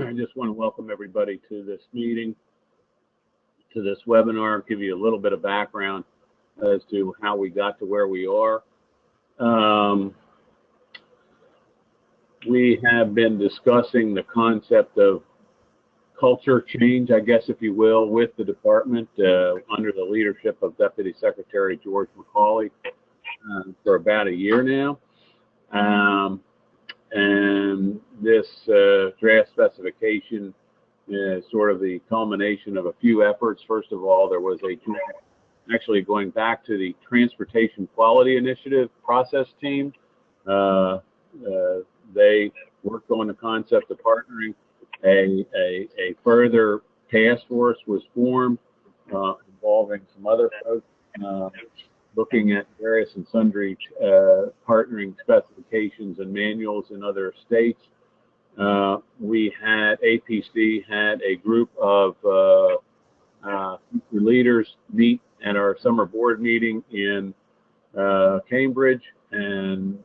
I just want to welcome everybody to this meeting, to this webinar, give you a little bit of background as to how we got to where we are. We have been discussing the concept of culture change, I guess, if you will, with the department under the leadership of Deputy Secretary George McCauley for about a year now. And this draft specification is sort of the culmination of a few efforts. First of all, there was actually going back to the Transportation Quality Initiative process team. They worked on the concept of partnering. A further task force was formed involving some other folks looking at various and sundry partnering specifications and manuals in other states. We had, APC had a group of leaders meet at our summer board meeting in Cambridge and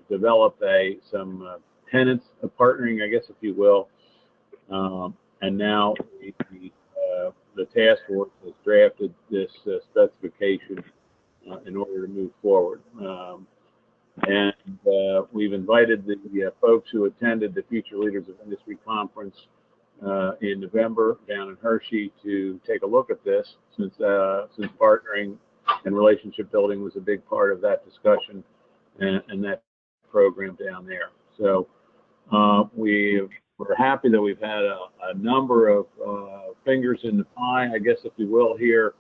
develop some tenets of partnering, I guess, if you will. And now the task force has drafted this specification in order to move forward. And we've invited the folks who attended the Future Leaders of Industry Conference in November down in Hershey to take a look at this, since partnering and relationship building was a big part of that discussion and that program down there. So we're happy that we've had a number of fingers in the pie, I guess, if you will, here,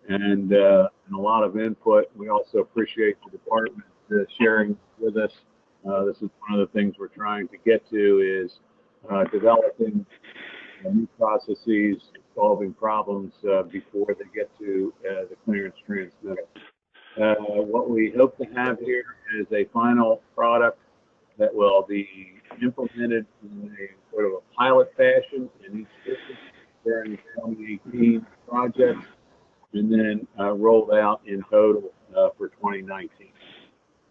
and a lot of input. We also appreciate the department sharing with us. This is one of the things we're trying to get to, is developing new processes, solving problems before they get to the clearance transmittal. What we hope to have here is a final product that will be implemented in a sort of a pilot fashion in each district during the 2018 project, and then rolled out in total for 2019.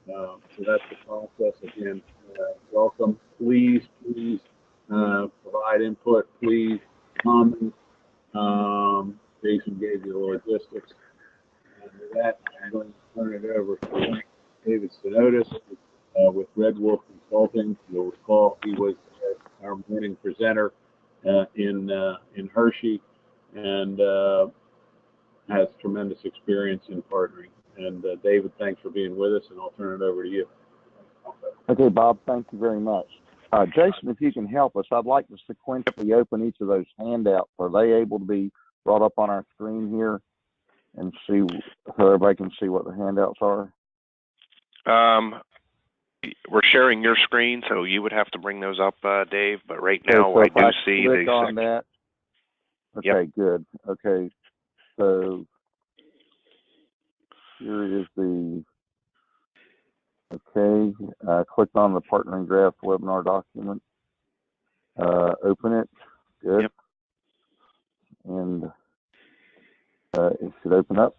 So that's the process. Again, welcome. Please provide input. Please comment. Jason gave you the logistics. And with that, I'm going to turn it over to David Stenotis with Red Wolf Consulting. You'll recall he was our morning presenter in Hershey, and has tremendous experience in partnering. And David, thanks for being with us, and I'll turn it over to you. Okay, Bob, thank you very much. Jason, if you can help us, I'd like to sequentially open each of those handouts. Are they able to be brought up on our screen here and see, so everybody can see what the handouts are? We're sharing your screen, so you would have to bring those up, Dave. But right now, so I do see click on that. Okay, yep. Good. Okay, so here is the. Okay, click on the partnering draft webinar document. Open it. Good. Yep. And it should open up.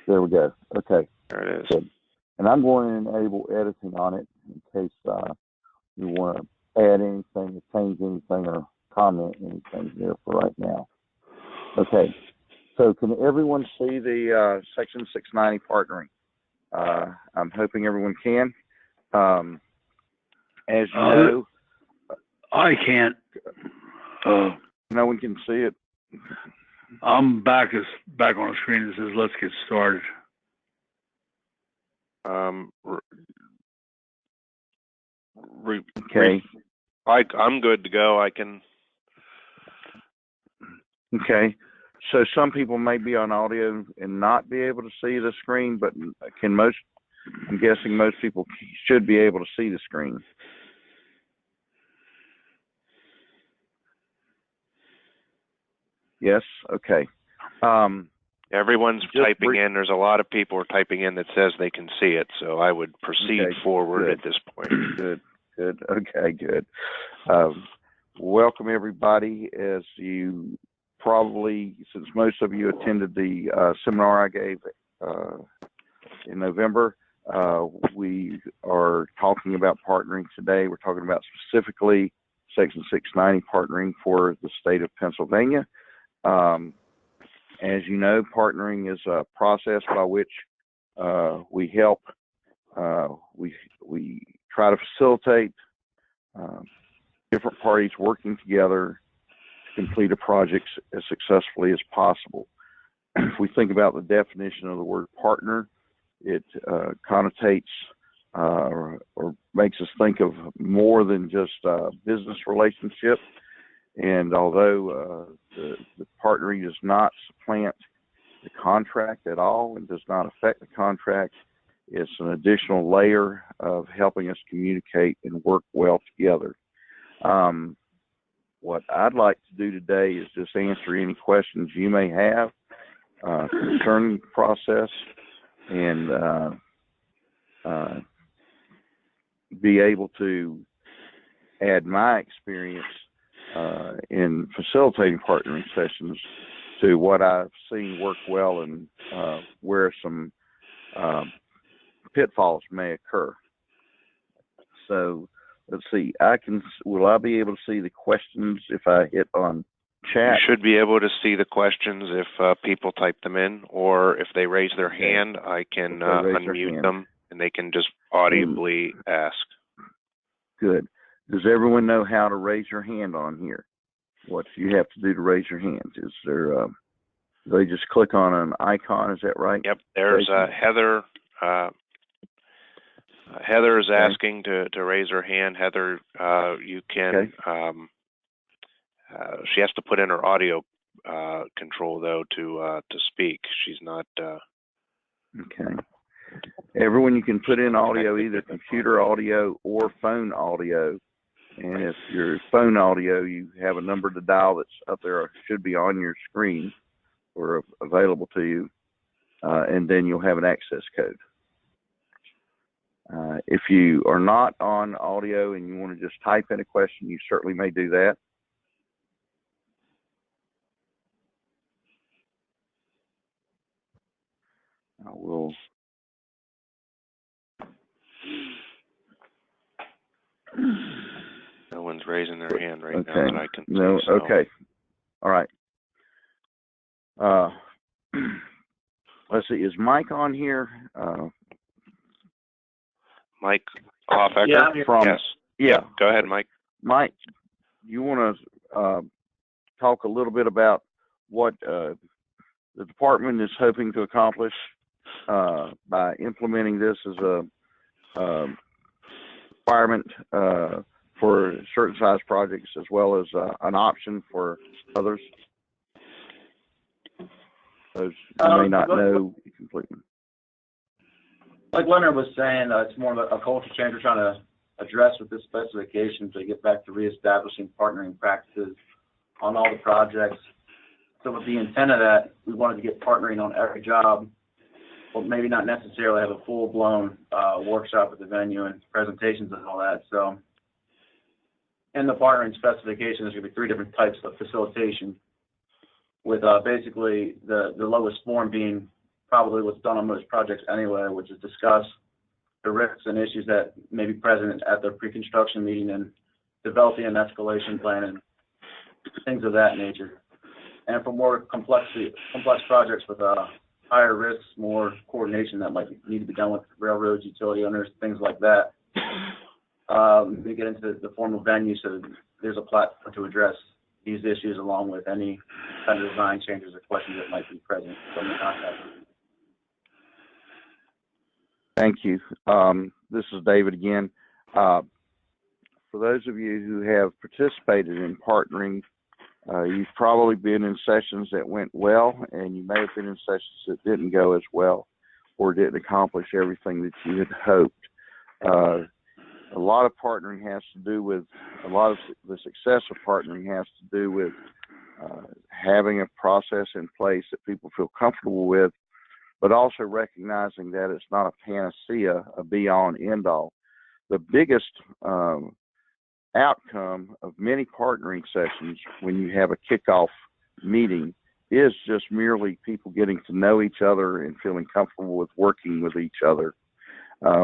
There we go. Okay. There it is. Good. And I'm going to enable editing on it in case you want to add anything, or change anything, or comment anything here for right now. Okay. So can everyone see the Section 690 partnering? I'm hoping everyone can. As you know, I can't. No one can see it. I'm back on the screen that says "Let's get started." Okay. I'm good to go. I can. Okay. So some people may be on audio and not be able to see the screen, but I'm guessing most people should be able to see the screen. Yes? Okay. Everyone's typing in. There's a lot of people are typing in that says they can see it, so I would proceed forward at this point. Good. Okay, good. Welcome, everybody. As you probably, since most of you attended the seminar I gave in November, we are talking about partnering today. We're talking about specifically Section 690 partnering for the state of Pennsylvania. As you know, partnering is a process by which we help, we try to facilitate different parties working together to complete a project as successfully as possible. If we think about the definition of the word partner, it connotates or makes us think of more than just a business relationship. And although the partnering does not supplant the contract at all and does not affect the contract, it's an additional layer of helping us communicate and work well together. What I'd like to do today is just answer any questions you may have concerning the process and be able to add my experience in facilitating partnering sessions to what I've seen work well and where some pitfalls may occur. So let's see, will I be able to see the questions if I hit on chat? You should be able to see the questions if people type them in, or if they raise their hand, I can unmute them and they can just audibly ask. Good. Does everyone know how to raise your hand on here? What you have to do to raise your hand? Is there, they just click on an icon, is that right? Yep, there's Heather. Heather is asking to raise her hand. Heather, you can, she has to put in her audio control though to speak. She's not. Okay. Everyone, you can put in audio, either computer audio or phone audio. And if your phone audio, you have a number to dial that's up there, or should be on your screen or available to you, and then you'll have an access code. If you are not on audio and you want to just type in a question, you certainly may do that. I will. No one's raising their hand right now that I can see. No, so. okay. All right. Let's see, is Mike on here? Mike Hofecker? Yeah, I'm here. Yes. Yeah. Go ahead, Mike. Mike, you want to talk a little bit about what the department is hoping to accomplish by implementing this as a requirement for certain size projects, as well as an option for others? Those you may not know completely. Like Leonard was saying, it's more of a culture change we're trying to address with this specification to get back to reestablishing partnering practices on all the projects. So with the intent of that, we wanted to get partnering on every job, but maybe not necessarily have a full-blown workshop at the venue and presentations and all that. So in the partnering specification, there's going to be 3 different types of facilitation, with basically the lowest form being probably what's done on most projects anyway, which is discuss the risks and issues that may be present at the pre-construction meeting and developing an escalation plan and things of that nature. And for more complex projects with higher risks, more coordination that might need to be done with railroads, utility owners, things like that, we get into the formal venue, so there's a platform to address these issues along with any kind of design changes or questions that might be present from the contractor. Thank you. This is David again. For those of you who have participated in partnering, you've probably been in sessions that went well, and you may have been in sessions that didn't go as well or didn't accomplish everything that you had hoped. A lot of partnering has to do with, a lot of the success of partnering has to do with having a process in place that people feel comfortable with, but also recognizing that it's not a panacea, a be-all and end-all. The biggest outcome of many partnering sessions when you have a kickoff meeting is just merely people getting to know each other and feeling comfortable with working with each other.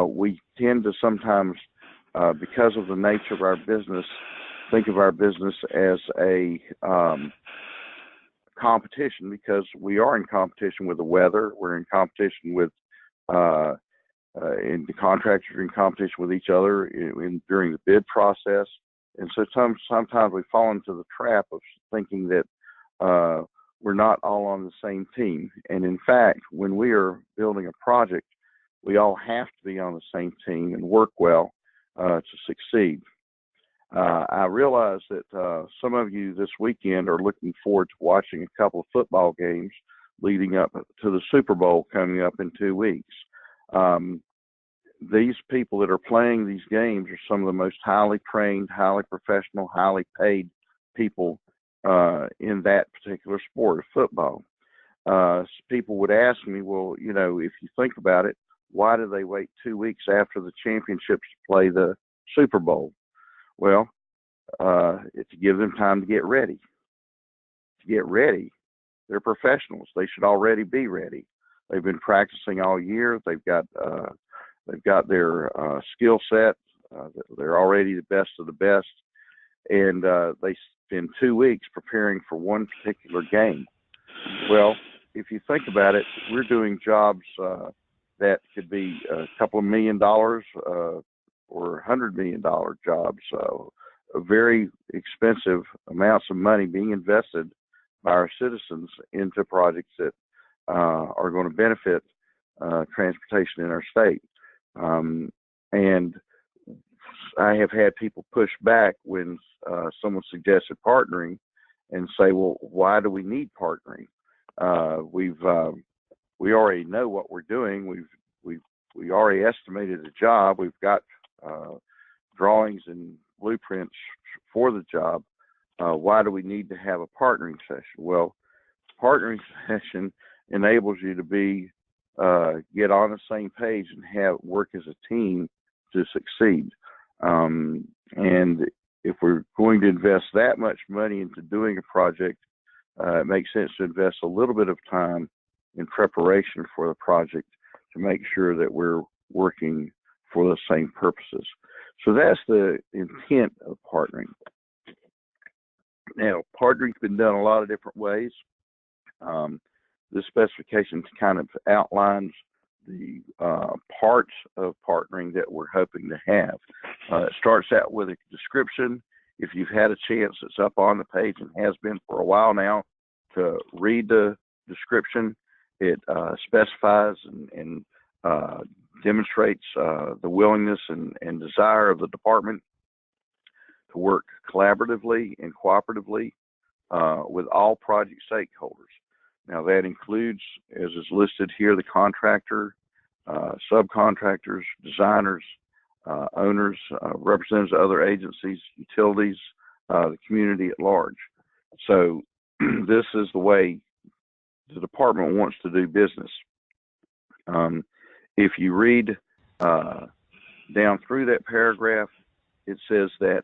We tend to sometimes, because of the nature of our business, think of our business as a competition, because we are in competition with the weather. We're in competition with and the contractors are in competition with each other during the bid process. And so sometimes we fall into the trap of thinking that we're not all on the same team. And in fact, when we are building a project, we all have to be on the same team and work well to succeed. I realize that some of you this weekend are looking forward to watching a couple of football games leading up to the Super Bowl coming up in 2 weeks. These people that are playing these games are some of the most highly trained, highly professional, highly paid people in that particular sport of football. People would ask me, well, you know, if you think about it, why do they wait 2 weeks after the championships to play the Super Bowl? Well, it's to give them time to get ready. To get ready, they're professionals. They should already be ready. They've been practicing all year. They've got their skill set. They're already the best of the best, and they spend 2 weeks preparing for one particular game. Well, if you think about it, we're doing jobs that could be a couple of $1 million or $100 million jobs, very expensive amounts of money being invested by our citizens into projects that are going to benefit transportation in our state. And I have had people push back when someone suggested partnering and say, well, why do we need partnering? We already know what we're doing. We already estimated the job. We've got drawings and blueprints for the job. Why do we need to have a partnering session? Well, partnering session enables you to get on the same page and work as a team to succeed. And if we're going to invest that much money into doing a project, it makes sense to invest a little bit of time in preparation for the project to make sure that we're working for the same purposes. So that's the intent of partnering. Now, partnering's been done a lot of different ways. This specification kind of outlines the parts of partnering that we're hoping to have. It starts out with a description. If you've had a chance, it's up on the page and has been for a while now, to read the description. It specifies and demonstrates the willingness and desire of the department to work collaboratively and cooperatively with all project stakeholders. Now that includes, as is listed here, the contractor, subcontractors, designers, owners, representatives of other agencies, utilities, the community at large. So this is the way the department wants to do business. If you read down through that paragraph, it says that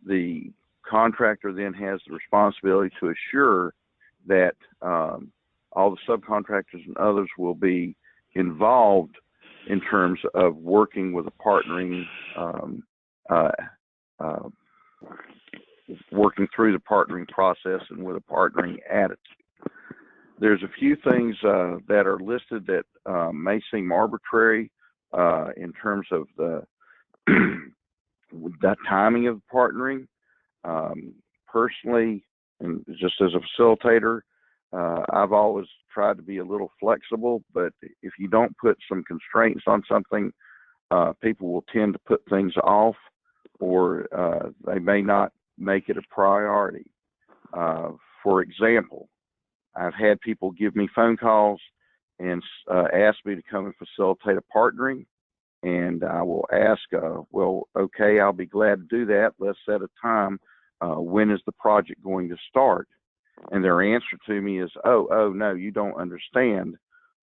the contractor then has the responsibility to assure that all the subcontractors and others will be involved in terms of working with a partnering, working through the partnering process and with a partnering attitude. There's a few things that are listed that may seem arbitrary in terms of the timing of partnering. Personally, and just as a facilitator, I've always tried to be a little flexible, but if you don't put some constraints on something, people will tend to put things off, or they may not make it a priority. For example, I've had people give me phone calls and ask me to come and facilitate a partnering, and I will ask, well, okay, I'll be glad to do that. Let's set a time. When is the project going to start? And their answer to me is, oh, no, you don't understand.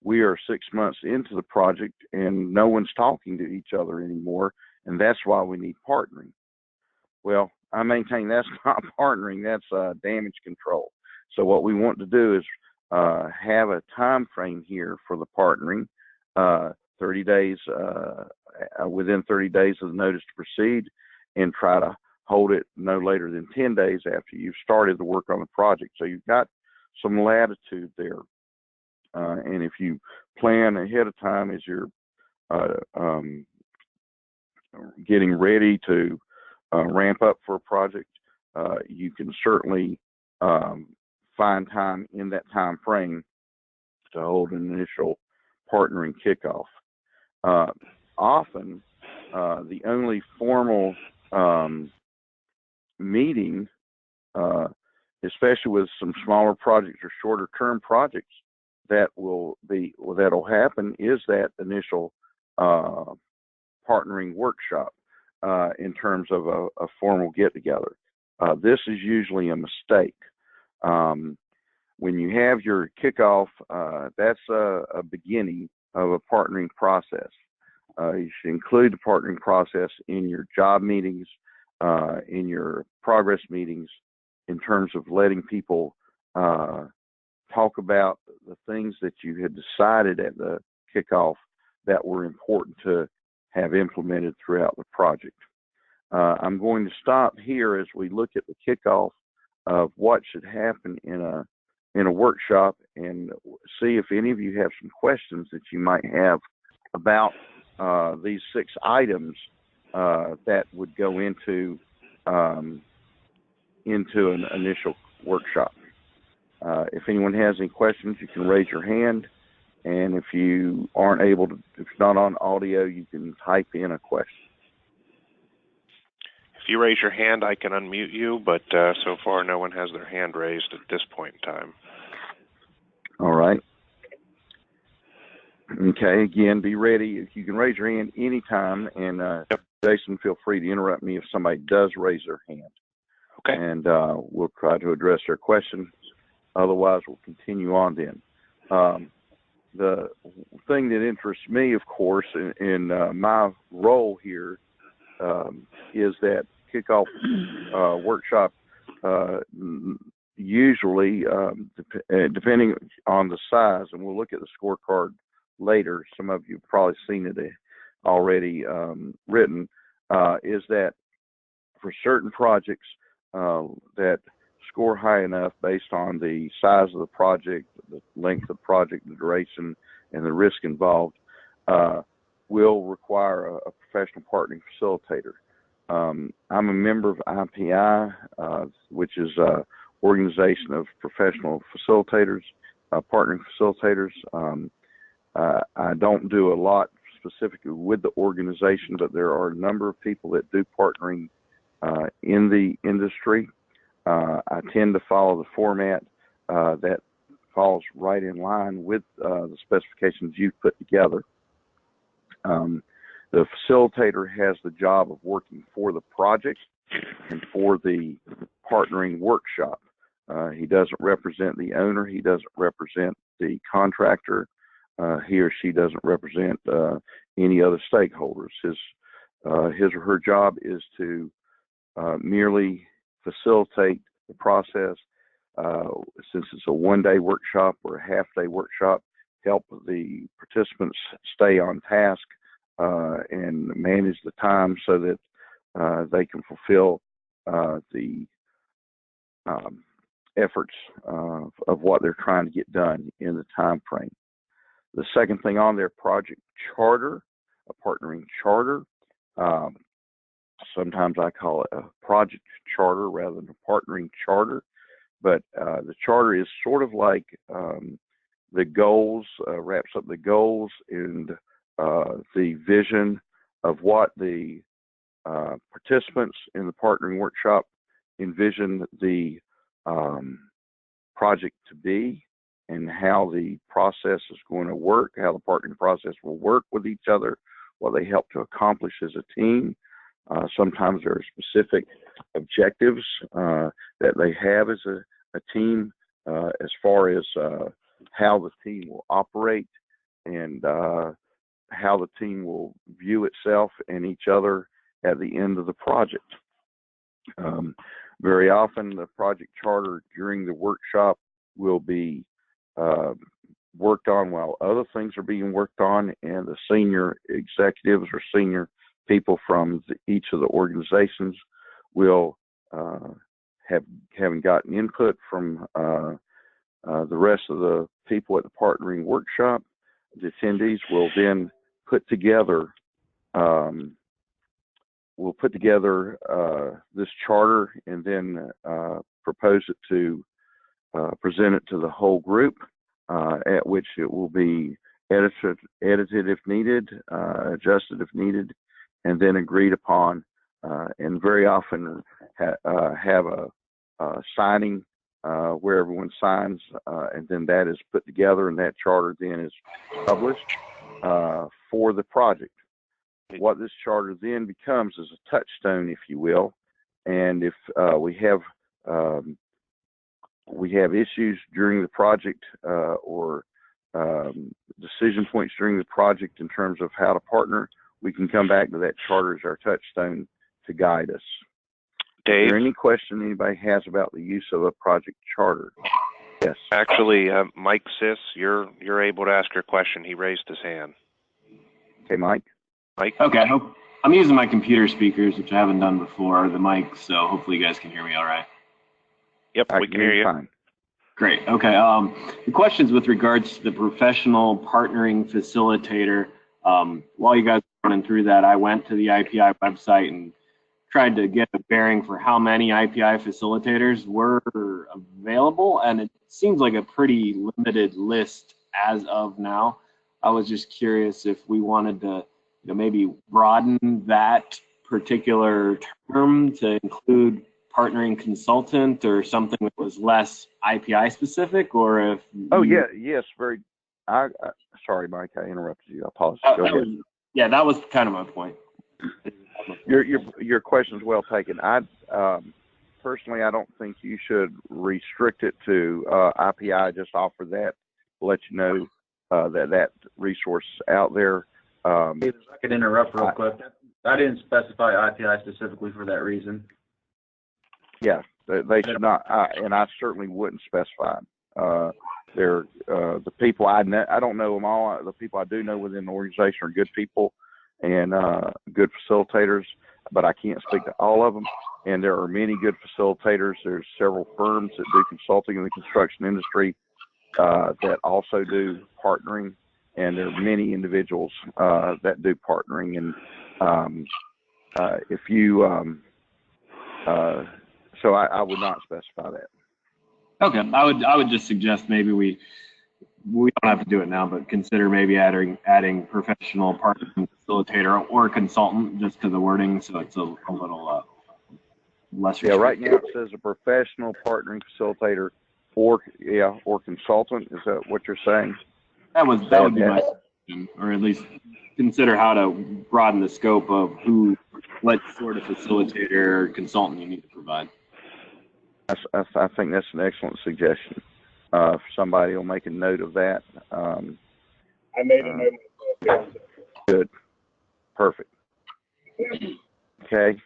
We are 6 months into the project and no one's talking to each other anymore, and that's why we need partnering. Well, I maintain that's not partnering, that's damage control. So what we want to do is have a time frame here for the partnering, 30 days, within 30 days of the notice to proceed, and try to hold it no later than 10 days after you've started the work on the project. So you've got some latitude there. And if you plan ahead of time as you're getting ready to ramp up for a project, you can certainly find time in that time frame to hold an initial partnering kickoff. Often, the only formal meeting, especially with some smaller projects or shorter term projects, that'll happen is that initial partnering workshop in terms of a formal get together. This is usually a mistake. When you have your kickoff, that's a beginning of a partnering process. You should include the partnering process in your job meetings, in your progress meetings, in terms of letting people talk about the things that you had decided at the kickoff that were important to have implemented throughout the project. I'm going to stop here as we look at the kickoff of what should happen in a workshop, and see if any of you have some questions that you might have about these 6 items that would go into an initial workshop. If anyone has any questions, you can raise your hand, and if you aren't able to, if it's not on audio, you can type in a question. If you raise your hand, I can unmute you, but so far no one has their hand raised at this point in time. All right. Okay, again, be ready. If you can raise your hand anytime, and Yep. Jason, feel free to interrupt me if somebody does raise their hand. Okay. And we'll try to address their question. Otherwise, we'll continue on then. The thing that interests me, of course, in my role here is that kickoff workshop usually, depending on the size, and we'll look at the scorecard later, some of you have probably seen it already written, is that for certain projects that score high enough based on the size of the project, the length of the project, the duration, and the risk involved, will require a professional partnering facilitator. I'm a member of IPI, which is an organization of professional facilitators, partnering facilitators. I don't do a lot specifically with the organization, but there are a number of people that do partnering in the industry. I tend to follow the format that falls right in line with the specifications you've put together. The facilitator has the job of working for the project and for the partnering workshop. He doesn't represent the owner. He doesn't represent the contractor. He or she doesn't represent any other stakeholders. His or her job is to merely facilitate the process. Since it's a one-day workshop or a half-day workshop, help the participants stay on task and manage the time so that they can fulfill the efforts of what they're trying to get done in the time frame. The second thing on their project charter, a partnering charter. Sometimes I call it a project charter rather than a partnering charter, but the charter is sort of like the goals, wraps up the goals and the vision of what the participants in the partnering workshop envision the project to be, and how the process is going to work, how the partnering process will work with each other, what they help to accomplish as a team. Sometimes there are specific objectives that they have as a team as far as how the team will operate and how the team will view itself and each other at the end of the project. Very often the project charter during the workshop will be worked on while other things are being worked on, and the senior executives or senior people from each of the organizations we'll having gotten input from the rest of the people at the partnering workshop, the attendees will then put together this charter and then propose it to present it to the whole group, at which it will be edited if needed, adjusted if needed, and then agreed upon, and very often have a signing where everyone signs, and then that is put together, and that charter then is published for the project. What this charter then becomes is a touchstone, if you will, and if we have issues during the project or decision points during the project in terms of how to partner, we can come back to that charter as our touchstone to guide us. Dave? Is there any question anybody has about the use of a project charter? Yes. Actually, Mike Sis, you're able to ask your question. He raised his hand. Okay, Mike. Mike? Okay, I'm using my computer speakers, which I haven't done before, the mic, so hopefully you guys can hear me all right. Yep, we can hear you. Fine. Great. Okay. The questions with regards to the professional partnering facilitator. While you guys were running through that, I went to the IPI website and tried to get a bearing for how many IPI facilitators were available, and it seems like a pretty limited list as of now. I was just curious if we wanted to, maybe broaden that particular term to include partnering consultant or something that was less IPI specific, or if. Oh yeah, yes, very. Sorry, Mike, I interrupted you. I apologize. Go ahead. Yeah, that was kind of my point. Your question's well taken. Personally, I don't think you should restrict it to IPI. Just offer that, let you know that resource is out there. If I could interrupt real quick. I didn't specify IPI specifically for that reason. Yeah, they should not, and I certainly wouldn't specify. They're the people I know. I don't know them all. The people I do know within the organization are good people and good facilitators, but I can't speak to all of them. And there are many good facilitators. There's several firms that do consulting in the construction industry that also do partnering, and there are many individuals that do partnering. And if you, so I would not specify that. Okay, I would just suggest maybe we don't have to do it now, but consider maybe adding professional partnering facilitator or consultant just to the wording, so it's a little less. Yeah, right now it says a professional partnering facilitator or consultant. Is that what you're saying? That would be my suggestion, or at least consider how to broaden the scope of what sort of facilitator or consultant you need to provide. I think that's an excellent suggestion. If somebody will make a note of that. I made a note myself. Good. Perfect. Okay.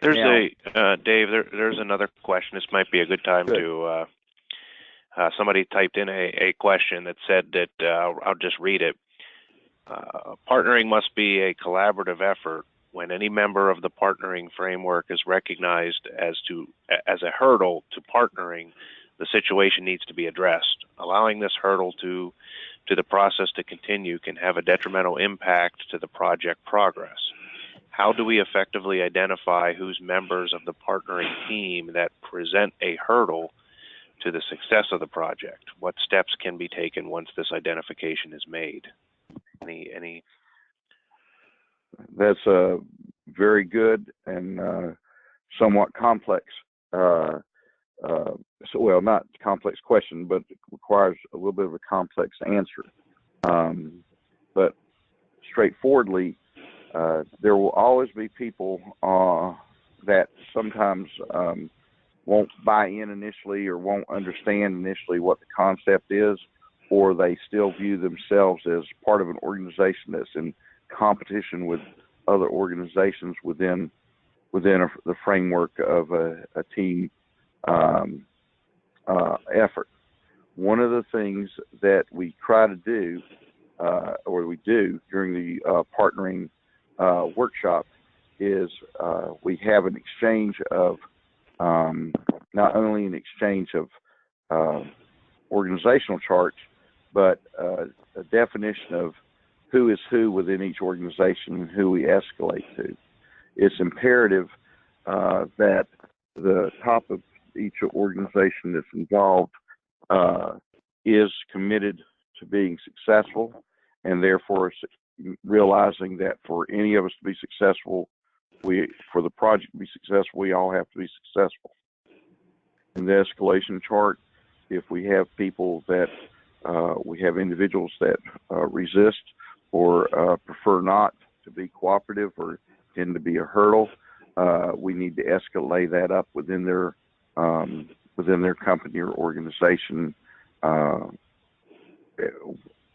Dave, there's another question. This might be a good time to, somebody typed in a question that said that, I'll just read it. Partnering must be a collaborative effort. When any member of the partnering framework is recognized as a hurdle to partnering, the situation needs to be addressed. Allowing this hurdle to the process to continue can have a detrimental impact to the project progress. How do we effectively identify whose members of the partnering team that present a hurdle to the success of the project? What steps can be taken once this identification is made? Any? That's a very good and somewhat complex, not complex question, but it requires a little bit of a complex answer. But straightforwardly, there will always be people that sometimes won't buy in initially or won't understand initially what the concept is, or they still view themselves as part of an organization that's in competition with other organizations within the framework of a team effort. One of the things that we try to do, or we do during the partnering workshop, is we have an exchange of not only an exchange of organizational charts, but a definition of who is who within each organization and who we escalate to. It's imperative that the top of each organization that's involved is committed to being successful, and therefore realizing that for any of us to be successful, for the project to be successful, we all have to be successful. In the escalation chart, if we have people that we have individuals that resist or prefer not to be cooperative or tend to be a hurdle, we need to escalate that up within their company or organization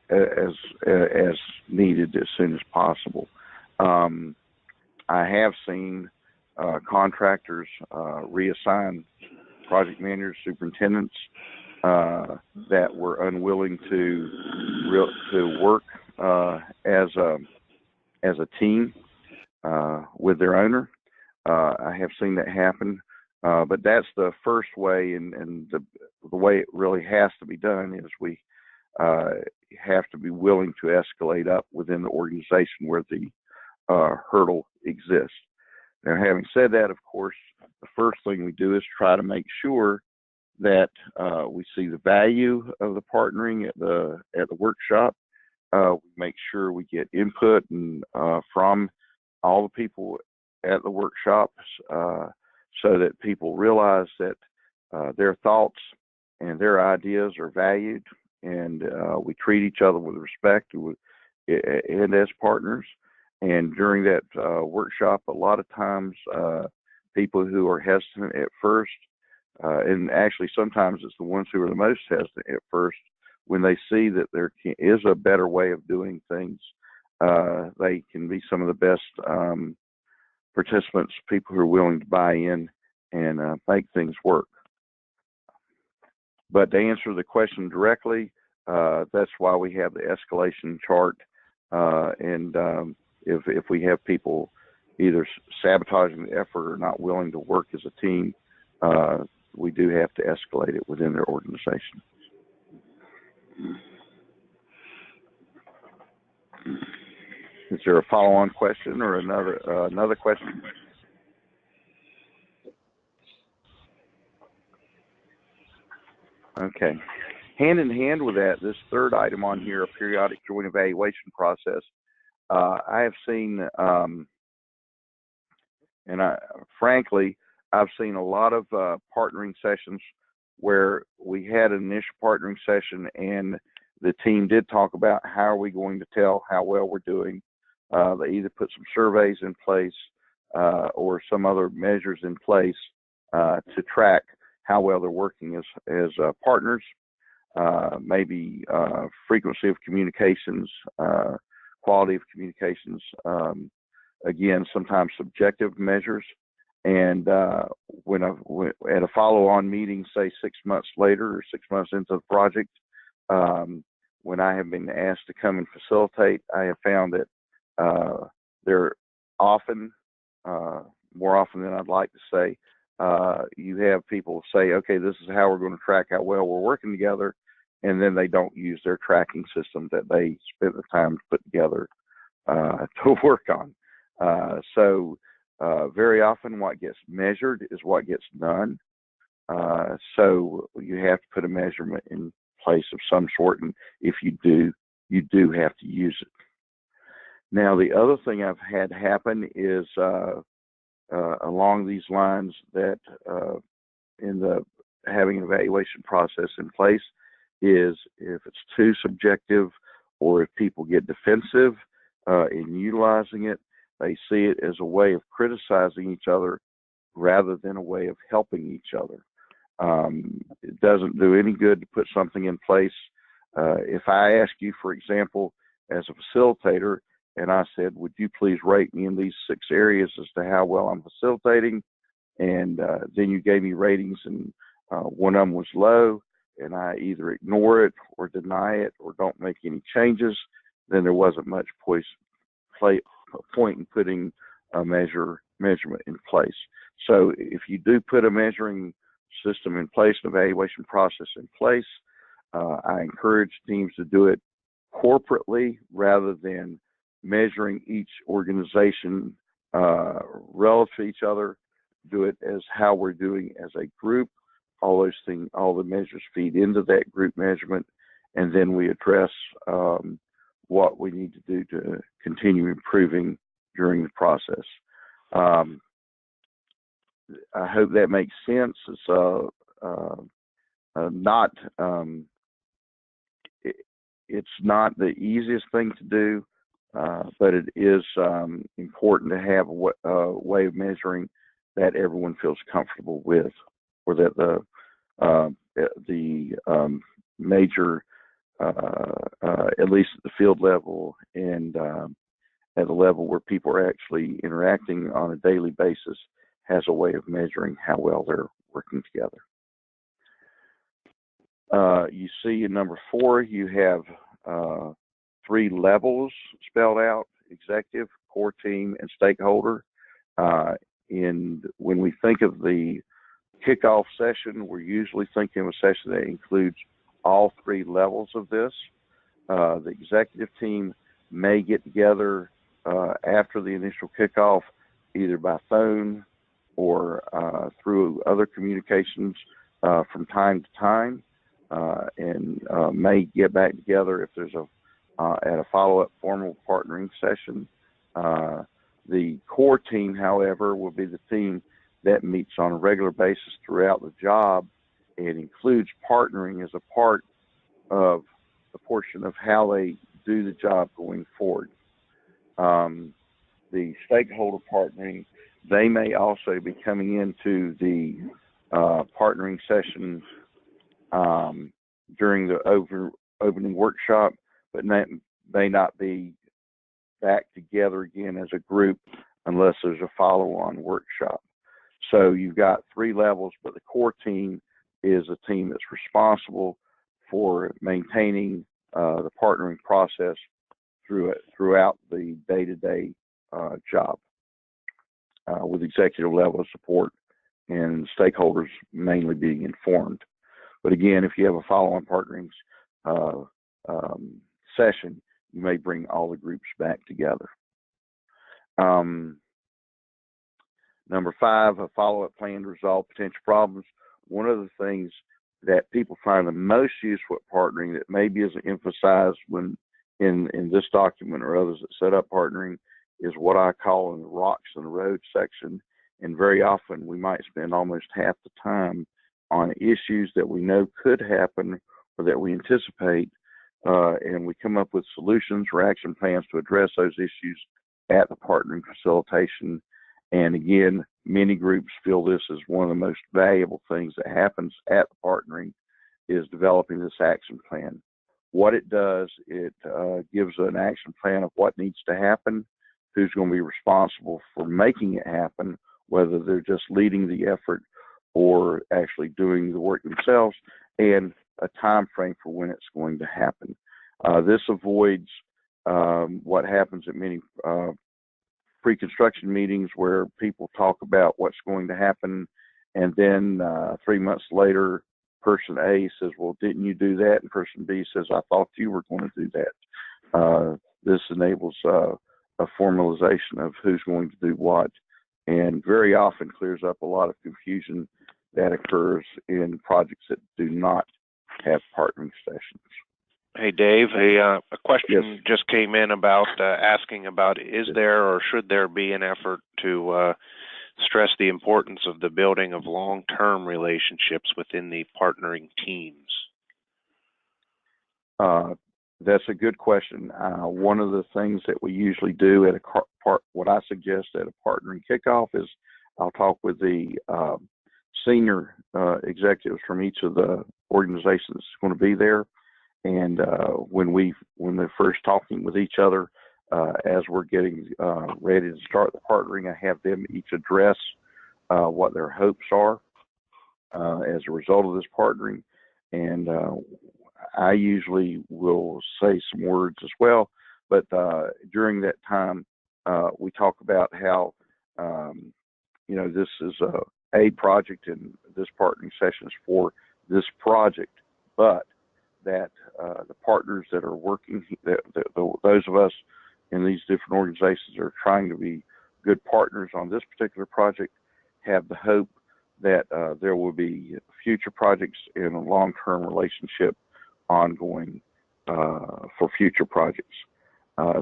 as needed as soon as possible. I have seen contractors reassign project managers, superintendents that were unwilling to work as a team with their owner. I have seen that happen, but that's the first way, and the way it really has to be done is we have to be willing to escalate up within the organization where the hurdle exists. Now, having said that, of course, the first thing we do is try to make sure that we see the value of the partnering at the workshop. We make sure we get input and from all the people at the workshops so that people realize that their thoughts and their ideas are valued, and we treat each other with respect and as partners. And during that workshop, a lot of times people who are hesitant at first, and actually sometimes it's the ones who are the most hesitant at first, when they see that there is a better way of doing things, they can be some of the best participants, people who are willing to buy in and make things work. But to answer the question directly, that's why we have the escalation chart. And if we have people either sabotaging the effort or not willing to work as a team, we do have to escalate it within their organization. Is there a follow-on question or another question? Okay. Hand in hand with that, this third item on here, a periodic joint evaluation process, I have seen, frankly, I've seen a lot of partnering sessions where we had an initial partnering session and the team did talk about how are we going to tell how well we're doing. They either put some surveys in place or some other measures in place to track how well they're working as partners, maybe frequency of communications, quality of communications, again, sometimes subjective measures. And when at a follow-on meeting, say 6 months later or 6 months into the project, when I have been asked to come and facilitate, I have found that they're often, more often than I'd like to say, you have people say, okay, this is how we're going to track how well we're working together, and then they don't use their tracking system that they spent the time to put together to work on. So very often what gets measured is what gets done. So you have to put a measurement in place of some sort, and if you do have to use it. Now, the other thing I've had happen is along these lines that in the having an evaluation process in place is if it's too subjective or if people get defensive in utilizing it, they see it as a way of criticizing each other rather than a way of helping each other. It doesn't do any good to put something in place. If I ask you, for example, as a facilitator, and I said, would you please rate me in these 6 areas as to how well I'm facilitating? And then you gave me ratings and one of them was low, and I either ignore it or deny it or don't make any changes, then there wasn't much point in putting measurement in place. So if you do put a measuring system in place, an evaluation process in place, I encourage teams to do it corporately rather than measuring each organization relative to each other. Do it as how we're doing as a group. All those things, all the measures feed into that group measurement, and then we address what we need to do to continue improving during the process. I hope that makes sense. It's not it's not the easiest thing to do, but it is important to have a way of measuring that everyone feels comfortable with, or that the major, at least at the field level and at a level where people are actually interacting on a daily basis, has a way of measuring how well they're working together. You see in number 4, you have 3 levels spelled out: executive, core team, and stakeholder. And when we think of the kickoff session, we're usually thinking of a session that includes all 3 levels of this. The executive team may get together after the initial kickoff, either by phone or through other communications from time to time, and may get back together if there's at a follow-up formal partnering session. The core team, however, will be the team that meets on a regular basis throughout the job and includes partnering as a part of a portion of how they do the job going forward. The stakeholder partnering, they may also be coming into the partnering session during the opening workshop, but may not be back together again as a group unless there's a follow-on workshop. So you've got 3 levels, but the core team is a team that's responsible for maintaining the partnering process throughout the day-to-day job, with executive level of support and stakeholders mainly being informed. But again, if you have a follow-on partnering session, you may bring all the groups back together. Number 5, a follow-up plan to resolve potential problems. One of the things that people find the most useful at partnering that maybe isn't emphasized when in this document or others that set up partnering is what I call in the rocks in the road section. And very often we might spend almost half the time on issues that we know could happen or that we anticipate, and we come up with solutions or action plans to address those issues at the partnering facilitation. And again, many groups feel this is one of the most valuable things that happens at the partnering, is developing this action plan. What it does, it gives an action plan of what needs to happen, who's going to be responsible for making it happen, whether they're just leading the effort or actually doing the work themselves, and a time frame for when it's going to happen. This avoids what happens at many pre-construction meetings where people talk about what's going to happen, and then 3 months later, person A says, well, didn't you do that? And person B says, I thought you were going to do that. This enables a formalization of who's going to do what, and very often clears up a lot of confusion that occurs in projects that do not have partnering sessions. Hey, Dave, a question Yes. just came in about asking about, is there or should there be an effort to stress the importance of the building of long-term relationships within the partnering teams? That's a good question. One of the things that we usually do at what I suggest at a partnering kickoff is I'll talk with the senior executives from each of the organizations that's going to be there. And when they're first talking with each other, as we're getting ready to start the partnering, I have them each address what their hopes are as a result of this partnering. And I usually will say some words as well, but during that time, we talk about how you know, this is a project, and this partnering session is for this project, but that the partners that are working, those of us in these different organizations are trying to be good partners on this particular project, have the hope that there will be future projects in a long-term relationship ongoing for future projects.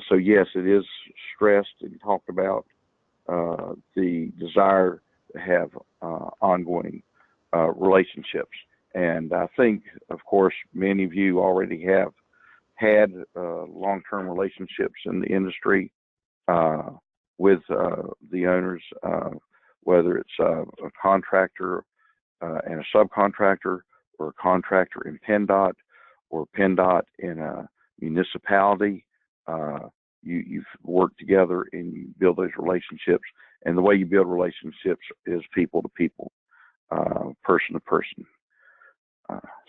So yes, it is stressed and talked about the desire to have ongoing relationships. And I think, of course, many of you already have had long-term relationships in the industry with the owners, whether it's a contractor and a subcontractor, or a contractor in PennDOT, or PennDOT in a municipality. You've worked together and you build those relationships. And the way you build relationships is people to people, person to person.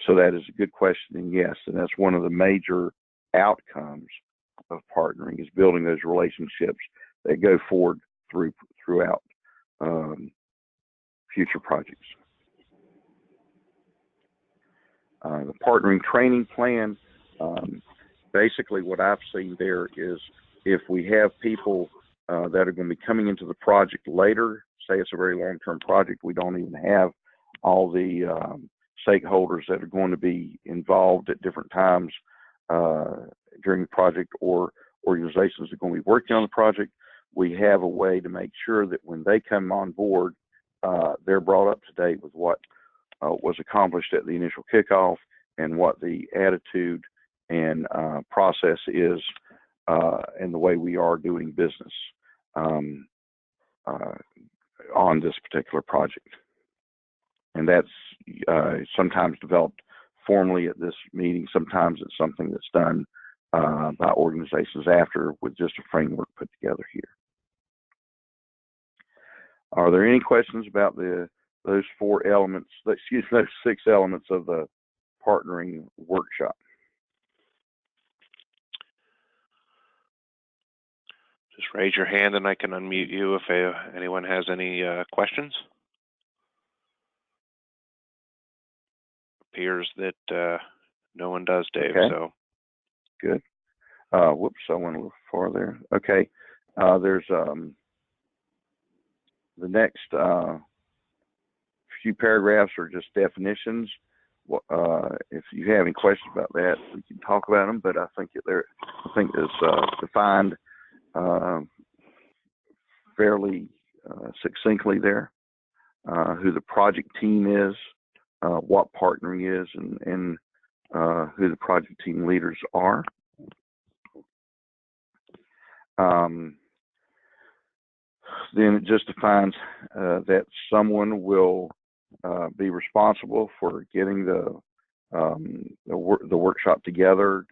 So that is a good question, and yes, and that's one of the major outcomes of partnering, is building those relationships that go forward throughout future projects. The partnering training plan, basically what I've seen there is, if we have people that are going to be coming into the project later, say it's a very long-term project, we don't even have all the stakeholders that are going to be involved at different times during the project, or organizations that are going to be working on the project, we have a way to make sure that when they come on board, they're brought up to date with what was accomplished at the initial kickoff, and what the attitude and process is, and the way we are doing business on this particular project. And that's sometimes developed formally at this meeting. Sometimes it's something that's done by organizations after, with just a framework put together here. Are there any questions about those 4 elements, those 6 elements of the partnering workshop? Just raise your hand and I can unmute you if anyone has any questions. Appears that no one does, Dave. Okay. So good. Whoops, I went a little far there. Okay. There's the next few paragraphs are just definitions. If you have any questions about that, we can talk about them. But I think it's defined fairly succinctly there. Who the project team is, what partnering is, and who the project team leaders are. Then it just defines that someone will be responsible for getting the workshop together,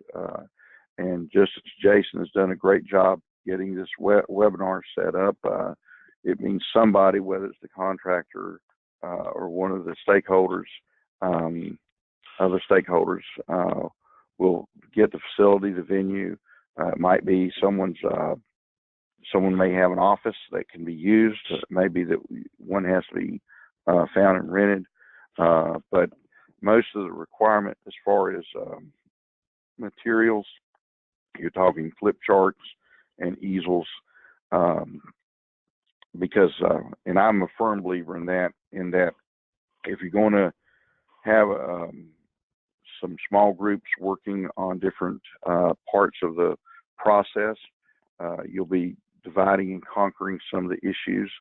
and just as Jason has done a great job getting this webinar set up, it means somebody, whether it's the contractor or one of the stakeholders, other stakeholders, will get the facility, the venue. It might be someone may have an office that can be used. It may be that one has to be found and rented. But most of the requirement as far as materials, you're talking flip charts and easels, because, and I'm a firm believer in that if you're going to have some small groups working on different parts of the process, you'll be dividing and conquering some of the issues,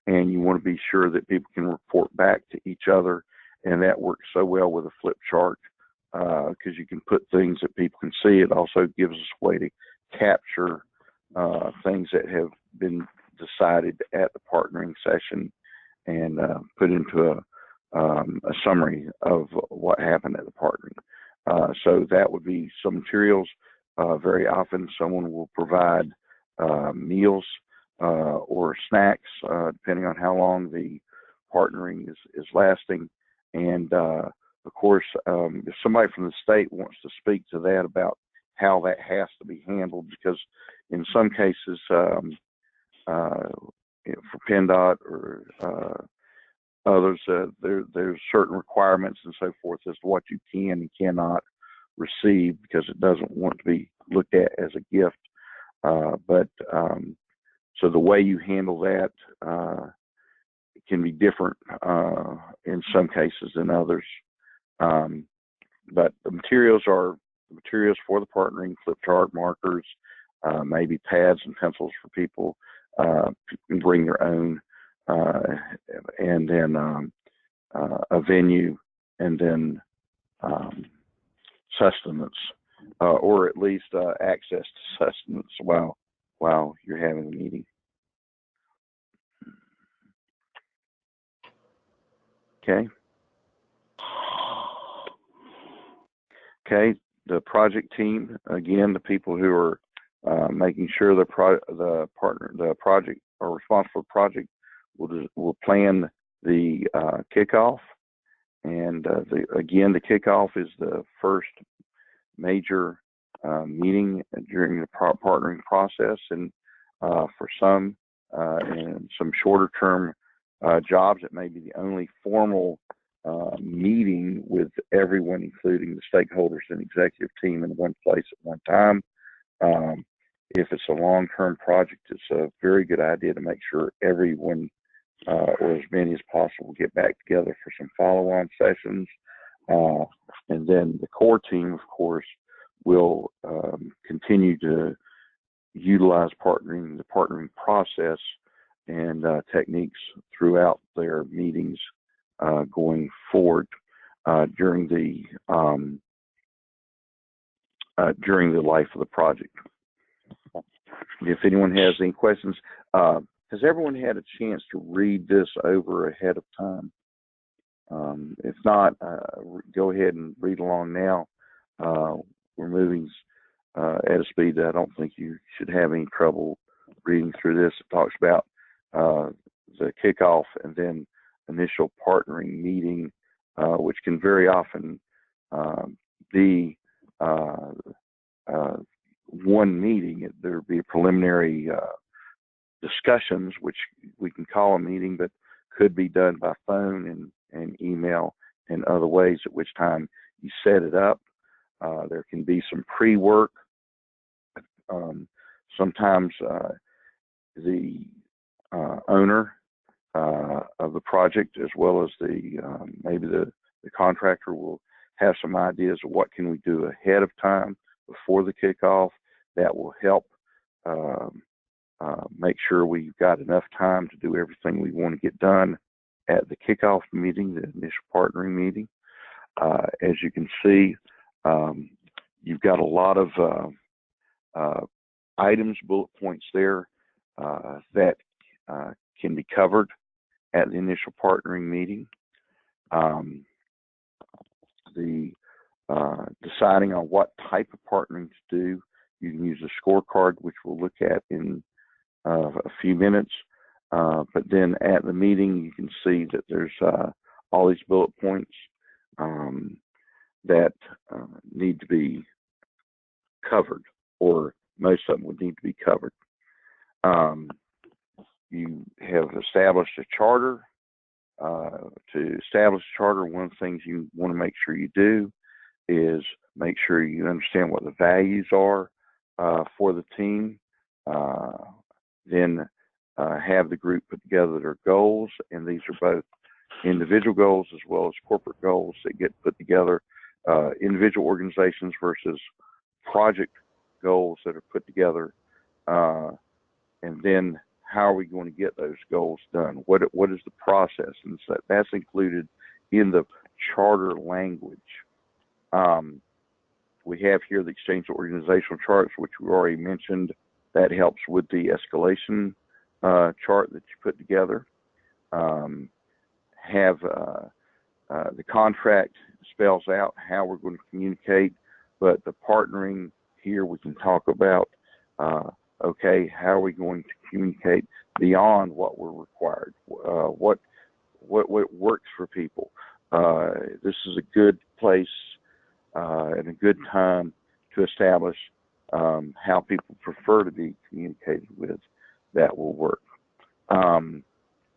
and you want to be sure that people can report back to each other. And that works so well with a flip chart, because you can put things that people can see. It also gives us a way to capture things that have been decided at the partnering session, and put into a summary of what happened at the partnering. So that would be some materials. Very often someone will provide meals or snacks, depending on how long the partnering is lasting. And of course, if somebody from the state wants to speak to that about how that has to be handled, because in some cases for PennDOT or others, there's certain requirements and so forth as to what you can and cannot receive, because it doesn't want to be looked at as a gift. So the way you handle that can be different in some cases than others. But the materials are the materials for the partnering: flip chart, markers, maybe pads and pencils for people. You can bring your own, and then a venue, and then sustenance, or at least access to sustenance while you're having a meeting. Okay. Okay. The project team, again, the people who are making sure the project or responsible for the project will plan the kickoff. And again, the kickoff is the first major meeting during the partnering process, and for some and some shorter term jobs, it may be the only formal meeting with everyone, including the stakeholders and executive team, in one place at one time. If it's a long-term project, it's a very good idea to make sure everyone, or as many as possible, get back together for some follow-on sessions. And then the core team, of course, will continue to utilize the partnering process and techniques throughout their meetings going forward during the life of the project. If anyone has any questions, has everyone had a chance to read this over ahead of time? If not, go ahead and read along now. We're moving at a speed that I don't think you should have any trouble reading through this. It talks about the kickoff and then initial partnering meeting, which can very often be one meeting. There would be a preliminary discussions, which we can call a meeting, but could be done by phone and email and other ways, at which time you set it up. There can be some pre-work. Sometimes the owner of the project, as well as maybe the contractor, will have some ideas of what can we do ahead of time before the kickoff that will help make sure we've got enough time to do everything we want to get done at the kickoff meeting, the initial partnering meeting. As you can see, you've got a lot of items, bullet points there that can be covered at the initial partnering meeting. Deciding on what type of partnering to do, you can use a scorecard, which we'll look at in a few minutes. But then at the meeting, you can see that there's all these bullet points that need to be covered, or most of them would need to be covered. You have established a charter. To establish a charter, one of the things you want to make sure you do is make sure you understand what the values are for the team. Then have the group put together their goals, and these are both individual goals as well as corporate goals that get put together. Individual organizations versus project goals that are put together, and then how are we going to get those goals done? What is the process? And so that's included in the charter language. We have here the exchange organizational charts, which we already mentioned. That helps with the escalation chart that you put together. Have the contract spells out how we're going to communicate, but the partnering here we can talk about, okay, how are we going to communicate beyond what we're required? What works for people? This is a good place and a good time to establish how people prefer to be communicated with. That will work.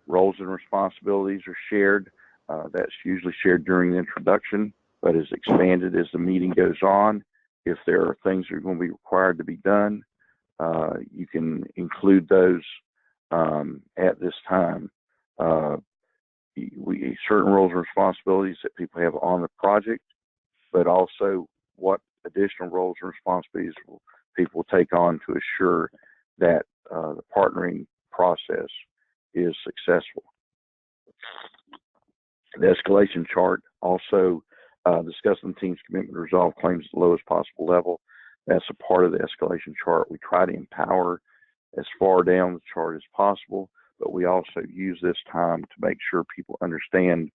Roles and responsibilities are shared. That's usually shared during the introduction, but is expanded as the meeting goes on. If there are things that are going to be required to be done, you can include those at this time. Certain roles and responsibilities that people have on the project, but also what additional roles and responsibilities people will take on to assure that the partnering process is successful. The escalation chart also discussing the team's commitment to resolve claims at the lowest possible level. That's a part of the escalation chart. We try to empower as far down the chart as possible, but we also use this time to make sure people understand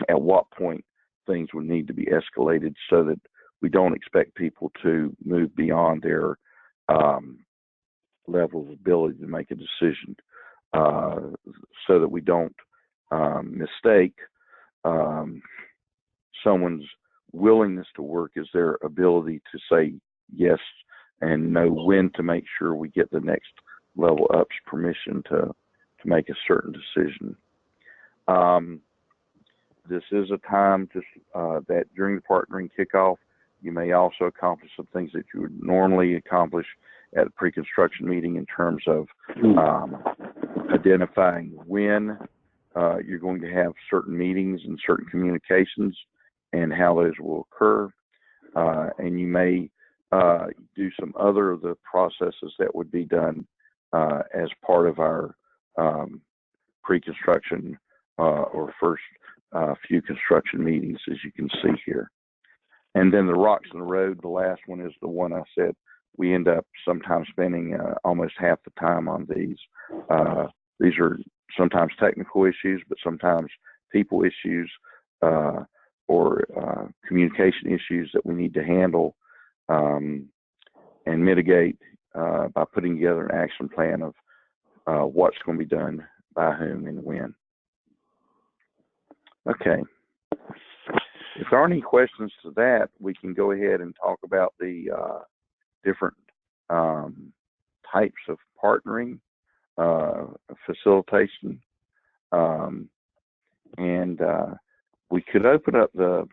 at what point things would need to be escalated so that we don't expect people to move beyond their level of ability to make a decision, so that we don't mistake someone's willingness to work as their ability to say yes and know when to make sure we get the next level up's permission to make a certain decision. This is a time that during the partnering kickoff, you may also accomplish some things that you would normally accomplish at a pre-construction meeting in terms of identifying when you're going to have certain meetings and certain communications and how those will occur. And you may do some other of the processes that would be done as part of our pre-construction or first few construction meetings, as you can see here. And then the rocks in the road, the last one is the one I said we end up sometimes spending almost half the time on these. These are sometimes technical issues, but sometimes people issues or communication issues that we need to handle and mitigate by putting together an action plan of what's going to be done by whom and when. Okay. If there aren't any questions to that, we can go ahead and talk about the different types of partnering, facilitation, and we could open up the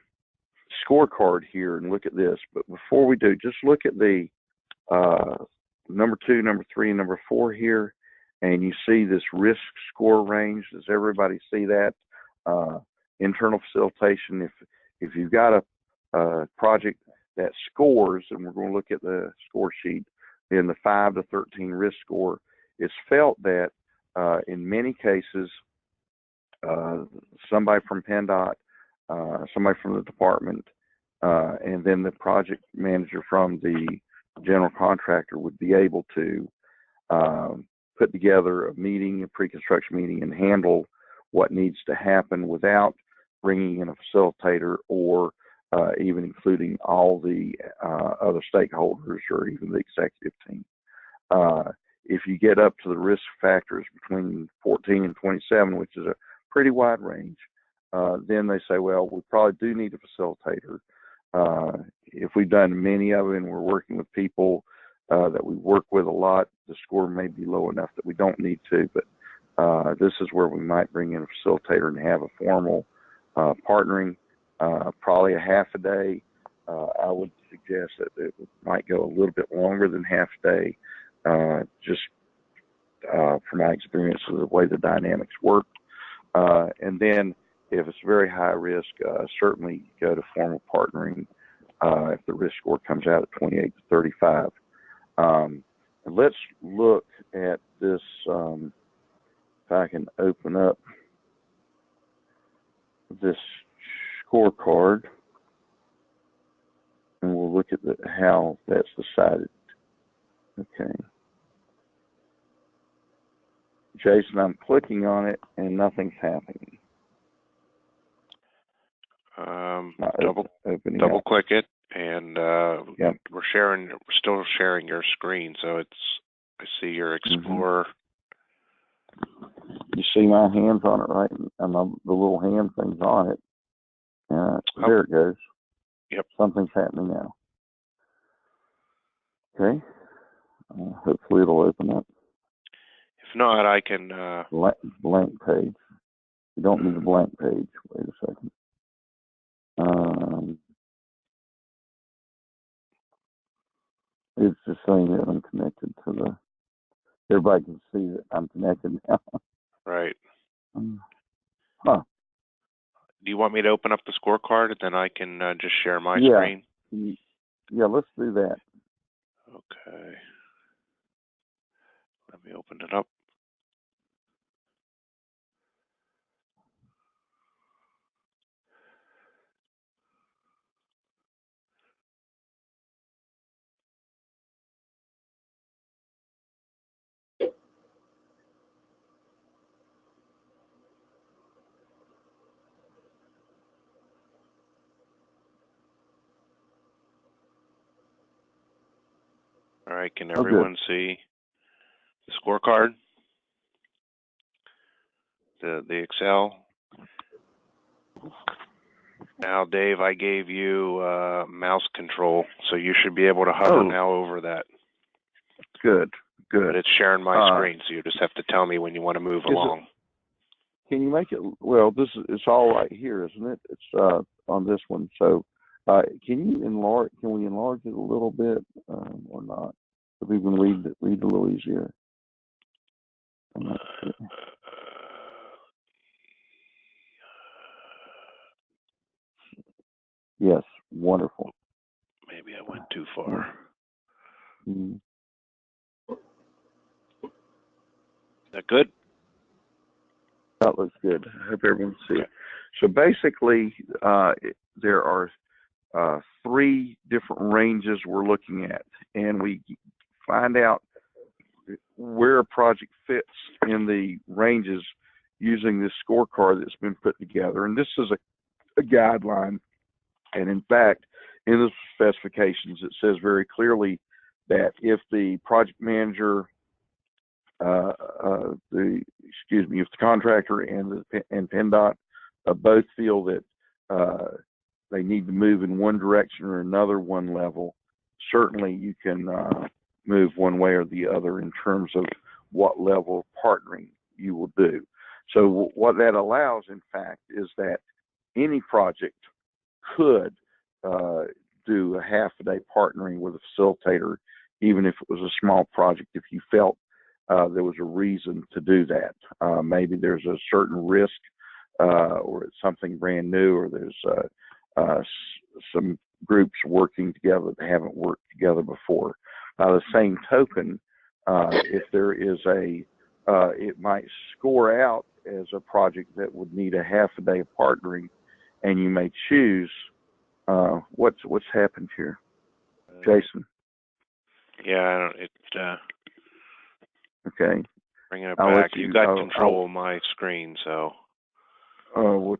scorecard here and look at this. But before we do, just look at the number 2, number 3, and number 4 here, and you see this risk score range. Does everybody see that? Internal facilitation, if you've got a project that scores, and we're going to look at the score sheet, in the 5 to 13 risk score, it's felt that in many cases, somebody from PennDOT, somebody from the department, and then the project manager from the general contractor would be able to put together a meeting, a pre-construction meeting, and handle what needs to happen without bringing in a facilitator or even including all the other stakeholders or even the executive team. If you get up to the risk factors between 14 and 27, which is a pretty wide range, then they say, well, we probably do need a facilitator. If we've done many of them and we're working with people that we work with a lot, the score may be low enough that we don't need to, but this is where we might bring in a facilitator and have a formal partnering, probably a half a day. I would suggest that it might go a little bit longer than half a day, just from my experience of the way the dynamics work. And then if it's very high risk, certainly go to formal partnering if the risk score comes out at 28 to 35. And let's look at this, if I can open up this scorecard, and we'll look at how that's decided. Okay. Jason, I'm clicking on it and nothing's happening. Double click it, and yep. we're still sharing your screen, so I see your Explorer. You see my hands on it, right? And the little hand thing's on it. There it goes. Yep. Something's happening now. Okay. Hopefully it'll open up. If not, I can. Blank page. You don't need a blank page. Wait a second. It's just saying that I'm connected to the. Everybody can see that I'm connected now. Right. Huh. Do you want me to open up the scorecard and then I can just share my Yeah. screen? Yeah, let's do that. Okay. Let me open it up. All right, can everyone see the scorecard? The Excel? Now, Dave, I gave you mouse control, so you should be able to hover now over that. Good. But it's sharing my screen, so you just have to tell me when you want to move along. Can you make it? Well, it's all right here, isn't it? It's on this one. So, can you enlarge? Can we enlarge it a little bit or not? So we can read a little easier. Yes, wonderful. Maybe I went too far. Mm-hmm. Is that good? That looks good. I hope everyone can see it. So basically, there are 3 different ranges we're looking at, and we find out where a project fits in the ranges using this scorecard that's been put together. And this is a guideline. And in fact, in the specifications, it says very clearly that if the project manager, if the contractor and PennDOT both feel that they need to move in one direction or another one level, certainly you can move one way or the other in terms of what level of partnering you will do. So what that allows, in fact, is that any project could do a half-a-day partnering with a facilitator, even if it was a small project, if you felt there was a reason to do that. Maybe there's a certain risk or it's something brand new, or there's some groups working together that haven't worked together before. By the same token, if there is it might score out as a project that would need a half-a-day of partnering, and you may choose what's happened here, Jason. Yeah, okay. Bringing it back. You got control of my screen, so. We'll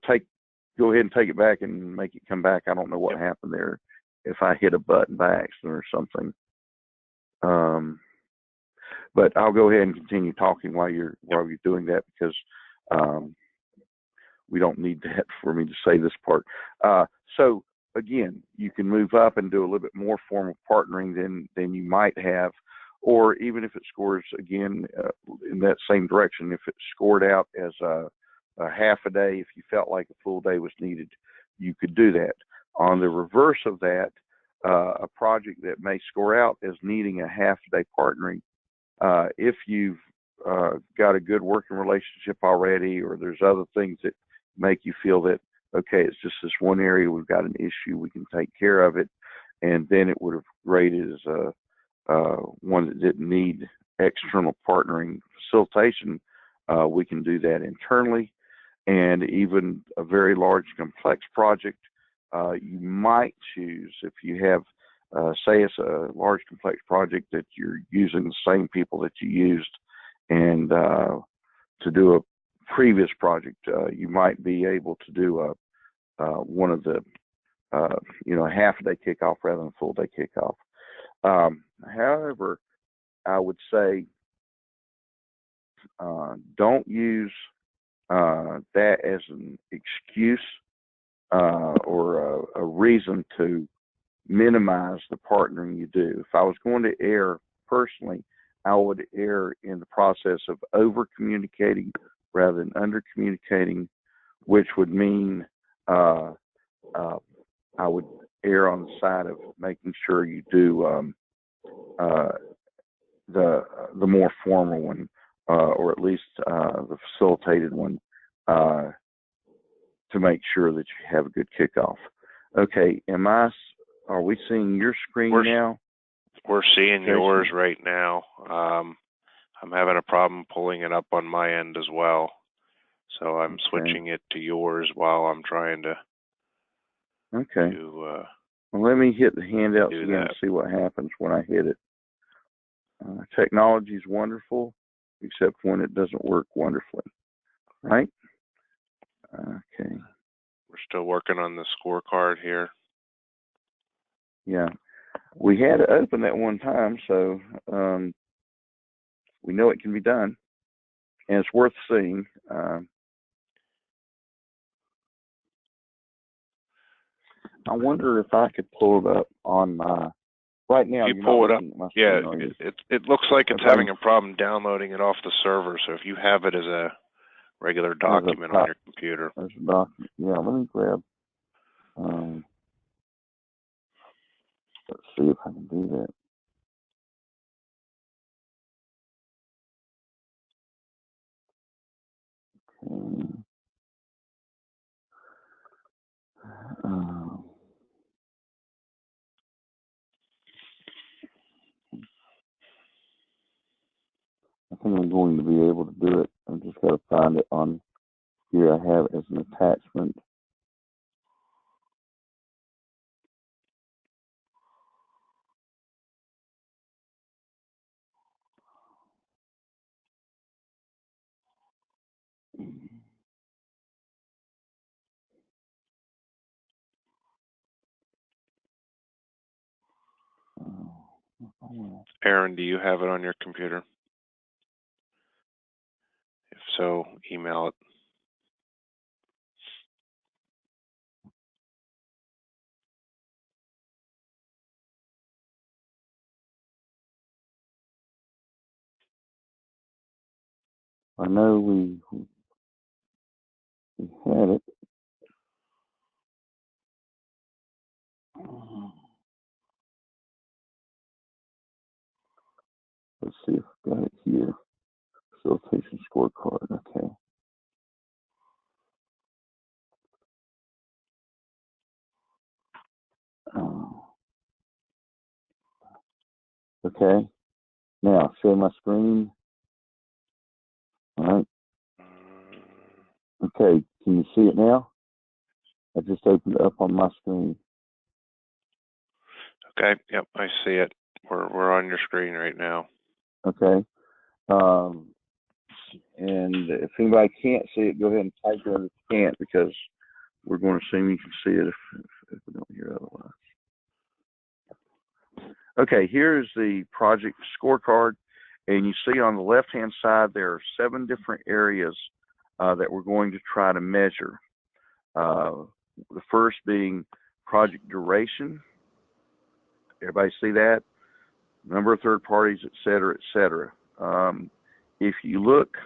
go ahead and take it back and make it come back. I don't know what happened there. If I hit a button by accident or something. But I'll go ahead and continue talking while you're doing that, because we don't need that for me to say this part. So again, you can move up and do a little bit more formal partnering than you might have, or even if it scores again in that same direction, if it scored out as a half a day, if you felt like a full day was needed, you could do that. On the reverse of that, a project that may score out as needing a half a day partnering, if you've got a good working relationship already, or there's other things that make you feel that, okay, it's just this one area, we've got an issue, we can take care of it, and then it would have rated as one that didn't need external partnering facilitation, we can do that internally. And even a very large complex project, you might choose, if you have, say it's a large complex project that you're using the same people that you used, and to do a previous project, you might be able to do one of the, a half-a-day kickoff rather than a full-day kickoff. However, I would say don't use that as an excuse or a reason to minimize the partnering you do. If I was going to err personally, I would err in the process of over communicating rather than under communicating, which would mean I would err on the side of making sure you do the more formal one, or at least the facilitated one, to make sure that you have a good kickoff. Okay, are we seeing your screen now? We're seeing yours right now. I'm having a problem pulling it up on my end as well. So I'm switching it to yours while I'm trying to. Okay. Well, let me hit the handouts again and see what happens when I hit it. Technology is wonderful, except when it doesn't work wonderfully, right? Okay. We're still working on the scorecard here. Yeah. We had it open at one time, so we know it can be done, and it's worth seeing. I wonder if I could pull it up on my. Right now, you pull it up. Yeah, it looks like it's having a problem downloading it off the server. So if you have it as a regular document on your computer, as a document. Yeah, let me grab. Let's see if I can do that. Okay. I think I'm going to be able to do it. I've just got to find it on here. I have it as an attachment. Aaron, do you have it on your computer? If so, email it. I know we had it. Let's see if I've got it here. Facilitation scorecard. Okay. Okay. Now, share my screen. All right. Okay. Can you see it now? I just opened it up on my screen. Okay. Yep, I see it. We're on your screen right now. Okay. And if anybody can't see it, go ahead and type it in if you can't, because we're going to assume you can see it if we don't hear otherwise. Okay, here's the project scorecard, and you see on the left-hand side there are 7 different areas that we're going to try to measure. The first being project duration. Everybody see that? Number of third parties, et cetera, et cetera. If you look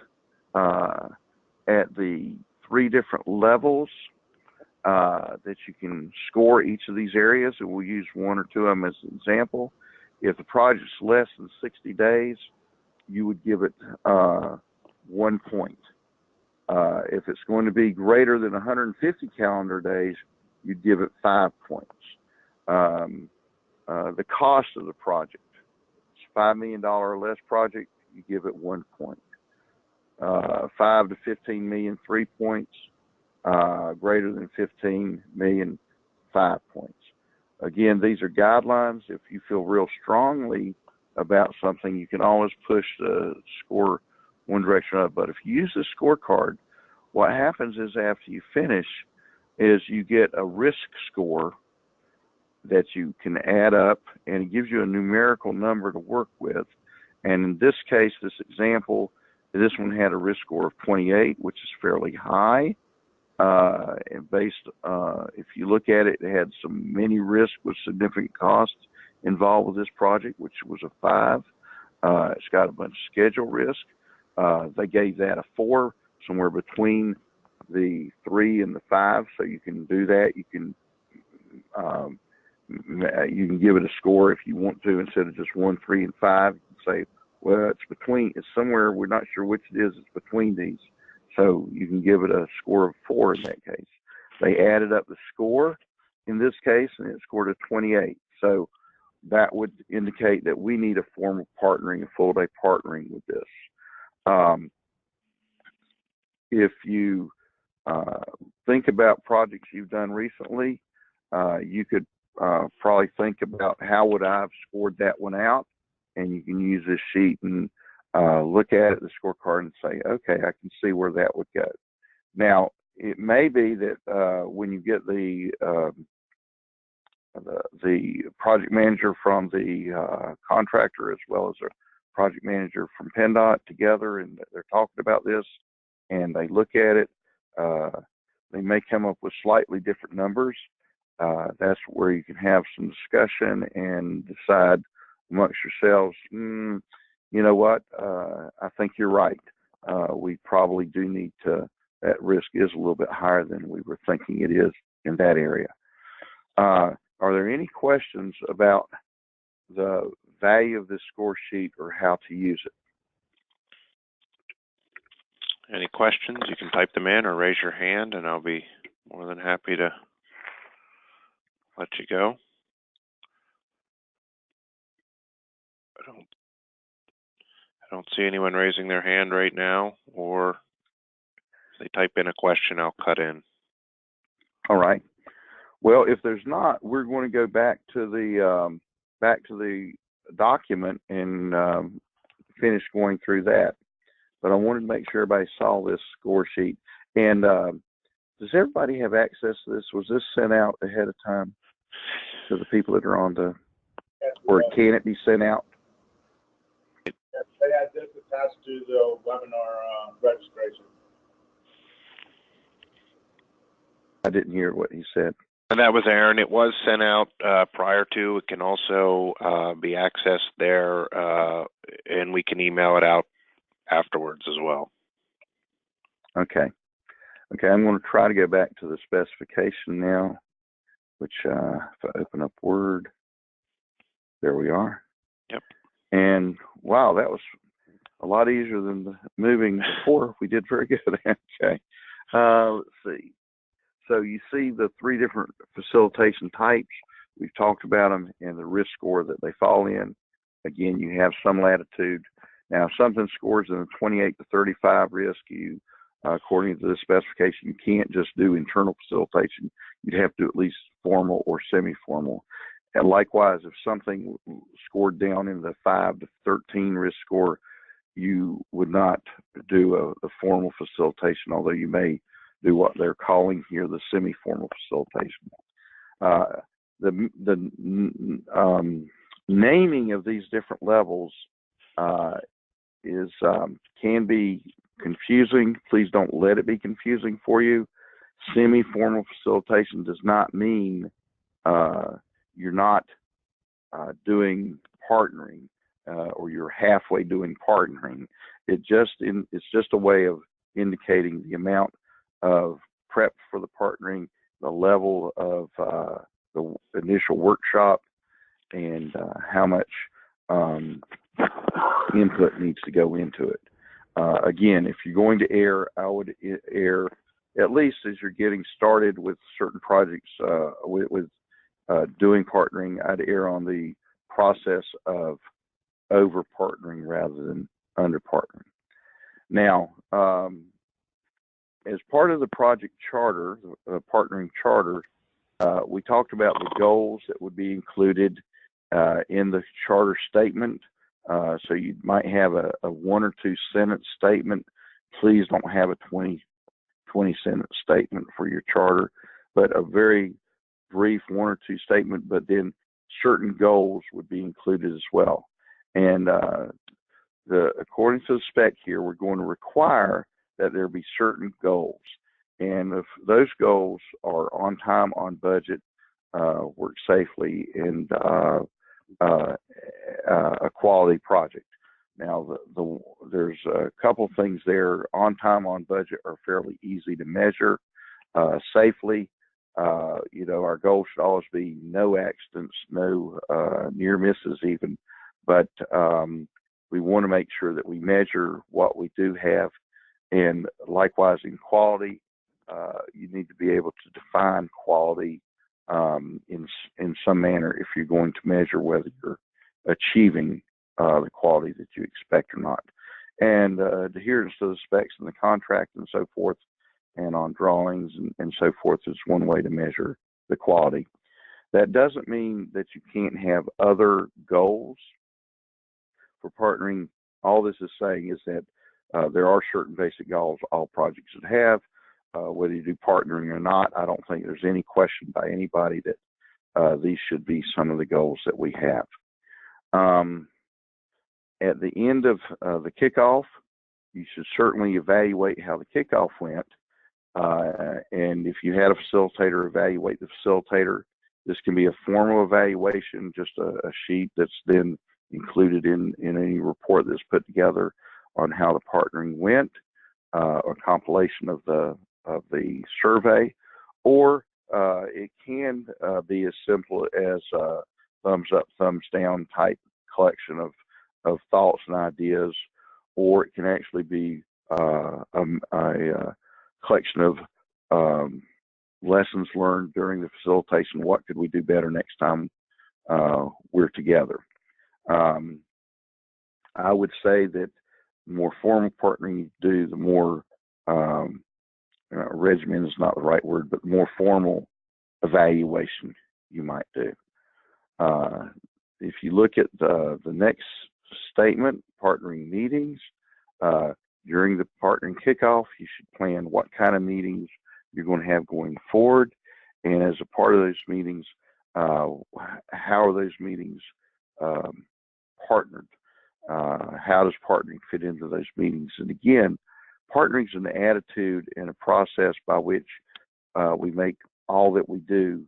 at the 3 different levels that you can score each of these areas, and we'll use 1 or 2 of them as an example. If the project's less than 60 days, you would give it 1 point. If it's going to be greater than 150 calendar days, you'd give it 5 points. The cost of the project, it's $5 million or less project, you give it 1 point. 5 to 15 million, 3 points. Greater than 15 million, 5 points. Again, these are guidelines. If you feel real strongly about something, you can always push the score one direction or another. But if you use the scorecard, what happens is after you finish is you get a risk score that you can add up, and it gives you a numerical number to work with. And in this case, this example, this one had a risk score of 28, which is fairly high. And if you look at it, it had many risks with significant costs involved with this project, which was a 5. It's got a bunch of schedule risk. They gave that a 4, somewhere between the 3 and the 5. So you can do that. You can give it a score if you want to, instead of just 1, 3, and 5. You can say, well, it's somewhere, we're not sure which it is, it's between these. So you can give it a score of 4 in that case. They added up the score in this case, and it scored a 28. So that would indicate that we need a formal partnering, a full-day partnering with this. If you think about projects you've done recently, you could probably think about how would I have scored that one out, and you can use this sheet and look at it, the scorecard, and say, okay, I can see where that would go. Now, it may be that when you get the project manager from the contractor, as well as a project manager from PennDOT together, and they're talking about this, and they look at it, they may come up with slightly different numbers. That's where you can have some discussion and decide amongst yourselves, you know what, I think you're right. We probably do need to, that risk is a little bit higher than we were thinking it is in that area. Are there any questions about the value of this score sheet or how to use it? Any questions? You can type them in or raise your hand, and I'll be more than happy to let you go. I don't see anyone raising their hand right now, or if they type in a question, I'll cut in. All right. Well, if there's not, we're going to go back to the document and finish going through that. But I wanted to make sure everybody saw this score sheet. And does everybody have access to this? Was this sent out ahead of time to the people that are on the, or can it be sent out? Yes, they had this attached to the webinar registration. I didn't hear what he said. And that was Aaron. It was sent out prior to. It can also be accessed there, and we can email it out afterwards as well. Okay. Okay, I'm going to try to go back to the specification now, which if I open up Word, there we are. Yep. And wow, that was a lot easier than the moving before. We did very good. Okay. Let's see. So you see the 3 different facilitation types. We've talked about them and the risk score that they fall in. Again, you have some latitude. Now, if something scores in the 28 to 35 risk, you, according to the specification, you can't just do internal facilitation. You'd have to do at least formal or semi-formal. And likewise, if something scored down in the 5 to 13 risk score, you would not do a formal facilitation, although you may do what they're calling here the semi-formal facilitation. The naming of these different levels can be confusing. Please don't let it be confusing for you. Semi-formal facilitation does not mean you're not doing partnering or you're halfway doing partnering. It's just a way of indicating the amount of prep for the partnering, the level of the initial workshop, and how much input needs to go into it. Again, if you're going to err, I would err, at least as you're getting started with certain projects with doing partnering, I'd err on the process of over partnering rather than under partnering. Now, as part of the project charter, the partnering charter, we talked about the goals that would be included in the charter statement. So you might have a 1 or 2 sentence statement. Please don't have a 20 sentence statement for your charter, but a very brief 1 or 2 statement, but then certain goals would be included as well. And according to the spec here, we're going to require that there be certain goals. And if those goals are on time, on budget, work safely, and a quality project. Now, there's a couple things there. On time, on budget are fairly easy to measure safely. Our goal should always be no accidents, no near misses even, but we want to make sure that we measure what we do have. And likewise in quality, you need to be able to define quality in some manner if you're going to measure whether you're achieving the quality that you expect or not. And adherence to the specs in the contract and so forth, and on drawings and so forth is one way to measure the quality. That doesn't mean that you can't have other goals for partnering. All this is saying is that there are certain basic goals all projects should have. Whether you do partnering or not, I don't think there's any question by anybody that these should be some of the goals that we have. At the end of the kickoff, you should certainly evaluate how the kickoff went. And if you had a facilitator, evaluate the facilitator. This can be a formal evaluation, just a sheet that's then included in any report that's put together on how the partnering went, a compilation of the survey, or it can be as simple as a thumbs up, thumbs down type collection of thoughts and ideas, or it can actually be a collection of lessons learned during the facilitation. What could we do better next time we're together? I would say that the more formal partnering you do, the more regimen is not the right word, but the more formal evaluation you might do. If you look at the next statement, partnering meetings, during the partnering kickoff, you should plan what kind of meetings you're going to have going forward. And as a part of those meetings, how are those meetings partnered? How does partnering fit into those meetings? And again, partnering is an attitude and a process by which we make all that we do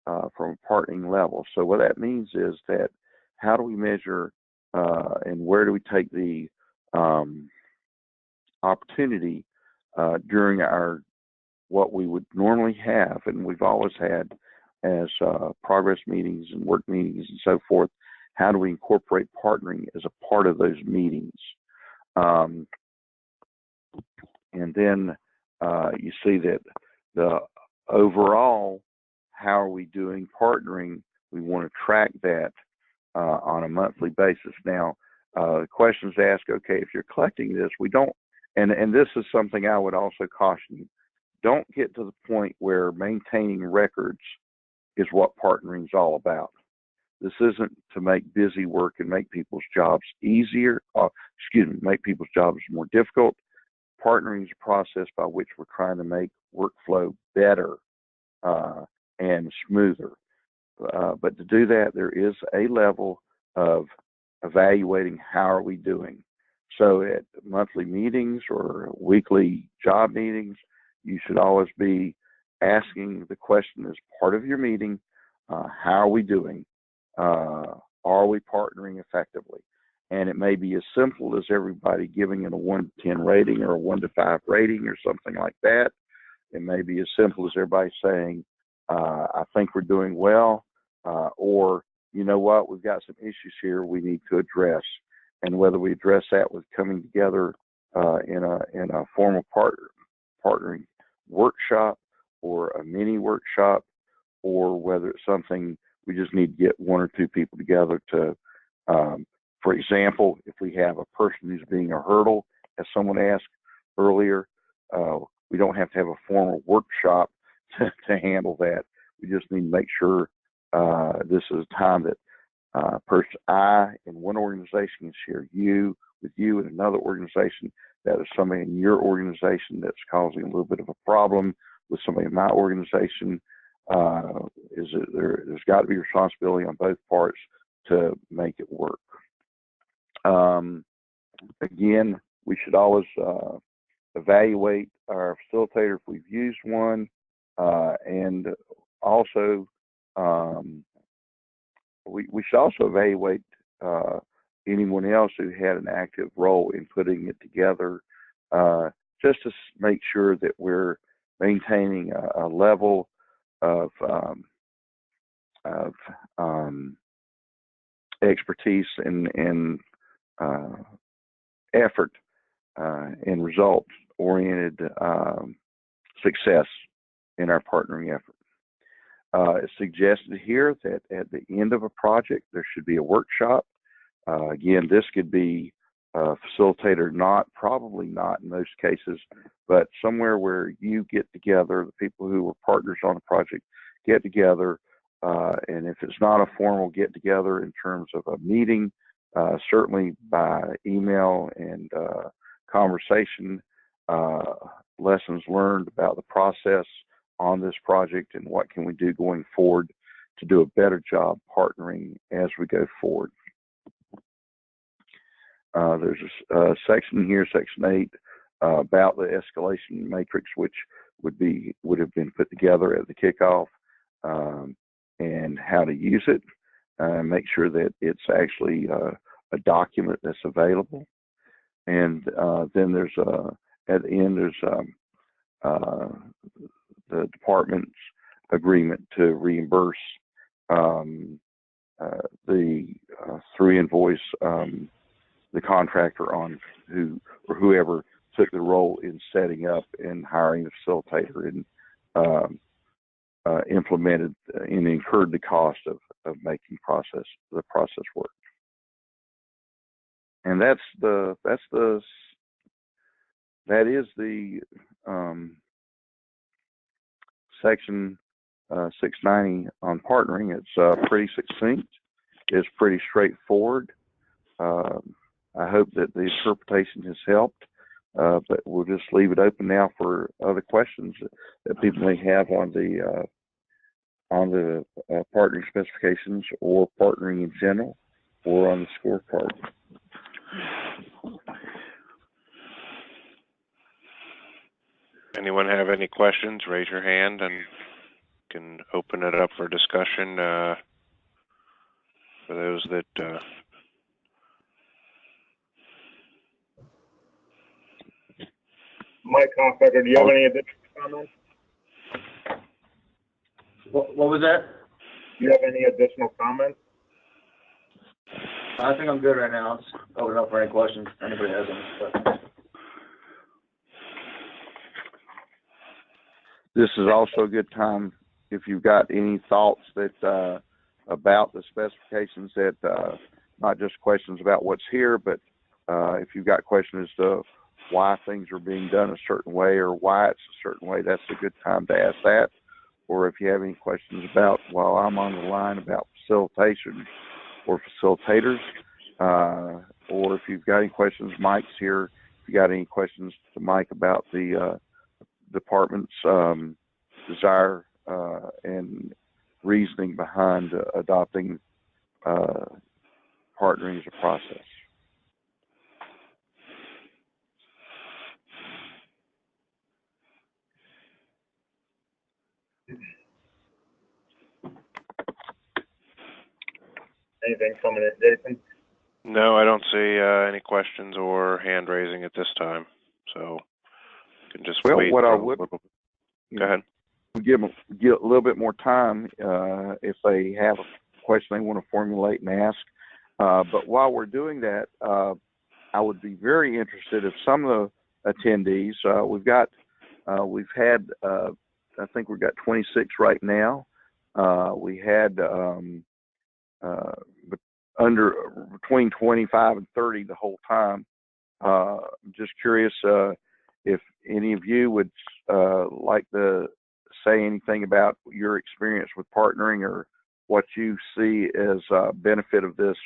from a partnering level. So what that means is that how do we measure and where do we take the opportunity during our what we would normally have, and we've always had as progress meetings and work meetings and so forth. How do we incorporate partnering as a part of those meetings? And then you see that the overall, how are we doing partnering? We want to track that on a monthly basis. Now, the questions asked, okay, if you're collecting this, we don't, and this is something I would also caution you, don't get to the point where maintaining records is what partnering is all about. This isn't to make busy work and make people's jobs easier, make people's jobs more difficult. Partnering is a process by which we're trying to make workflow better and smoother. But to do that, there is a level of evaluating how are we doing. So at monthly meetings or weekly job meetings, you should always be asking the question as part of your meeting, how are we doing? Are we partnering effectively? And it may be as simple as everybody giving it a 1 to 10 rating or a 1 to 5 rating or something like that. It may be as simple as everybody saying, I think we're doing well, or you know what, we've got some issues here we need to address. And whether we address that with coming together in a formal partnering workshop or a mini workshop, or whether it's something we just need to get 1 or 2 people together to, for example, if we have a person who's being a hurdle, as someone asked earlier, we don't have to have a formal workshop to handle that. We just need to make sure this is a time that person I in one organization can share you with you in another organization. That is somebody in your organization that's causing a little bit of a problem with somebody in my organization. There's got to be responsibility on both parts to make it work. Again, we should always evaluate our facilitator if we've used one, and also we should also evaluate anyone else who had an active role in putting it together, just to make sure that we're maintaining a level of expertise and effort and result-oriented success in our partnering effort. It's suggested here that at the end of a project, there should be a workshop. Again, this could be a facilitator, probably not in most cases, but somewhere where you get together, the people who were partners on a project get together, and if it's not a formal get together in terms of a meeting, certainly by email and conversation, lessons learned about the process on this project and what can we do going forward to do a better job partnering as we go forward. There's a section here, section 8, about the escalation matrix, which would have been put together at the kickoff, and how to use it, make sure that it's actually a document that's available. And then there's at the end there's the department's agreement to reimburse through invoice the contractor on whoever took the role in setting up and hiring the facilitator and implemented and incurred the cost of making the process work. And that is the section 690 on partnering. It's pretty succinct. It's pretty straightforward. I hope that the interpretation has helped, but we'll just leave it open now for other questions that people may have on the partnering specifications or partnering in general or on the scorecard. Anyone have any questions? Raise your hand and can open it up for discussion for those that Mike Hofbecker, do you have any additional comments? What was that? Do you have any additional comments? I think I'm good right now. Let's open it up for any questions if anybody has any. This is also a good time if you've got any thoughts that about the specifications, that not just questions about what's here, but if you've got questions as to why things are being done a certain way or why it's a certain way, that's a good time to ask that. Or if you have any questions about, while I'm on the line, about facilitation or facilitators, or if you've got any questions, Mike's here. If you got any questions to Mike about the department's desire and reasoning behind adopting partnering as a process. Anything coming in, Jason? No, I don't see any questions or hand raising at this time. So you can just wait. What I would go ahead. Give them a little bit more time if they have a question they want to formulate and ask. But while we're doing that, I would be very interested if some of the attendees, we've had, I think we've got 26 right now. We had between 25 and 30 the whole time. Just curious if any of you would like to say anything about your experience with partnering or what you see as a benefit of this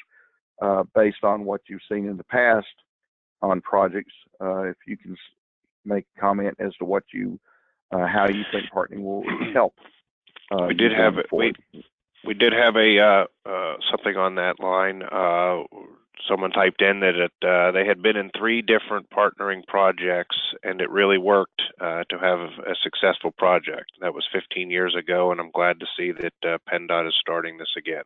based on what you've seen in the past on projects. If you can make a comment as to what how you think partnering will help. We did have a something on that line. Someone typed in that they had been in 3 different partnering projects, and it really worked to have a successful project. That was 15 years ago, and I'm glad to see that PennDOT is starting this again.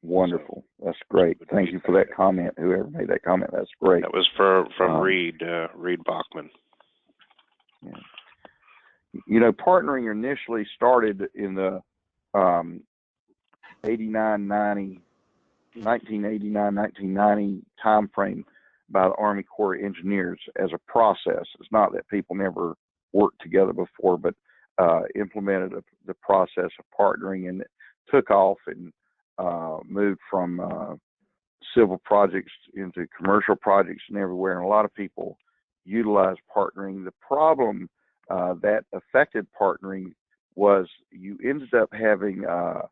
Wonderful. That's great. Thank you for that comment. Whoever made that comment, that's great. That was from Reed Bachman. Yeah. You know, partnering initially started in the 1989, 1990 time frame by the Army Corps of Engineers as a process. It's not that people never worked together before, but implemented the process of partnering, and it took off and moved from civil projects into commercial projects and everywhere. And a lot of people utilize partnering. The problem that affected partnering was you ended up having a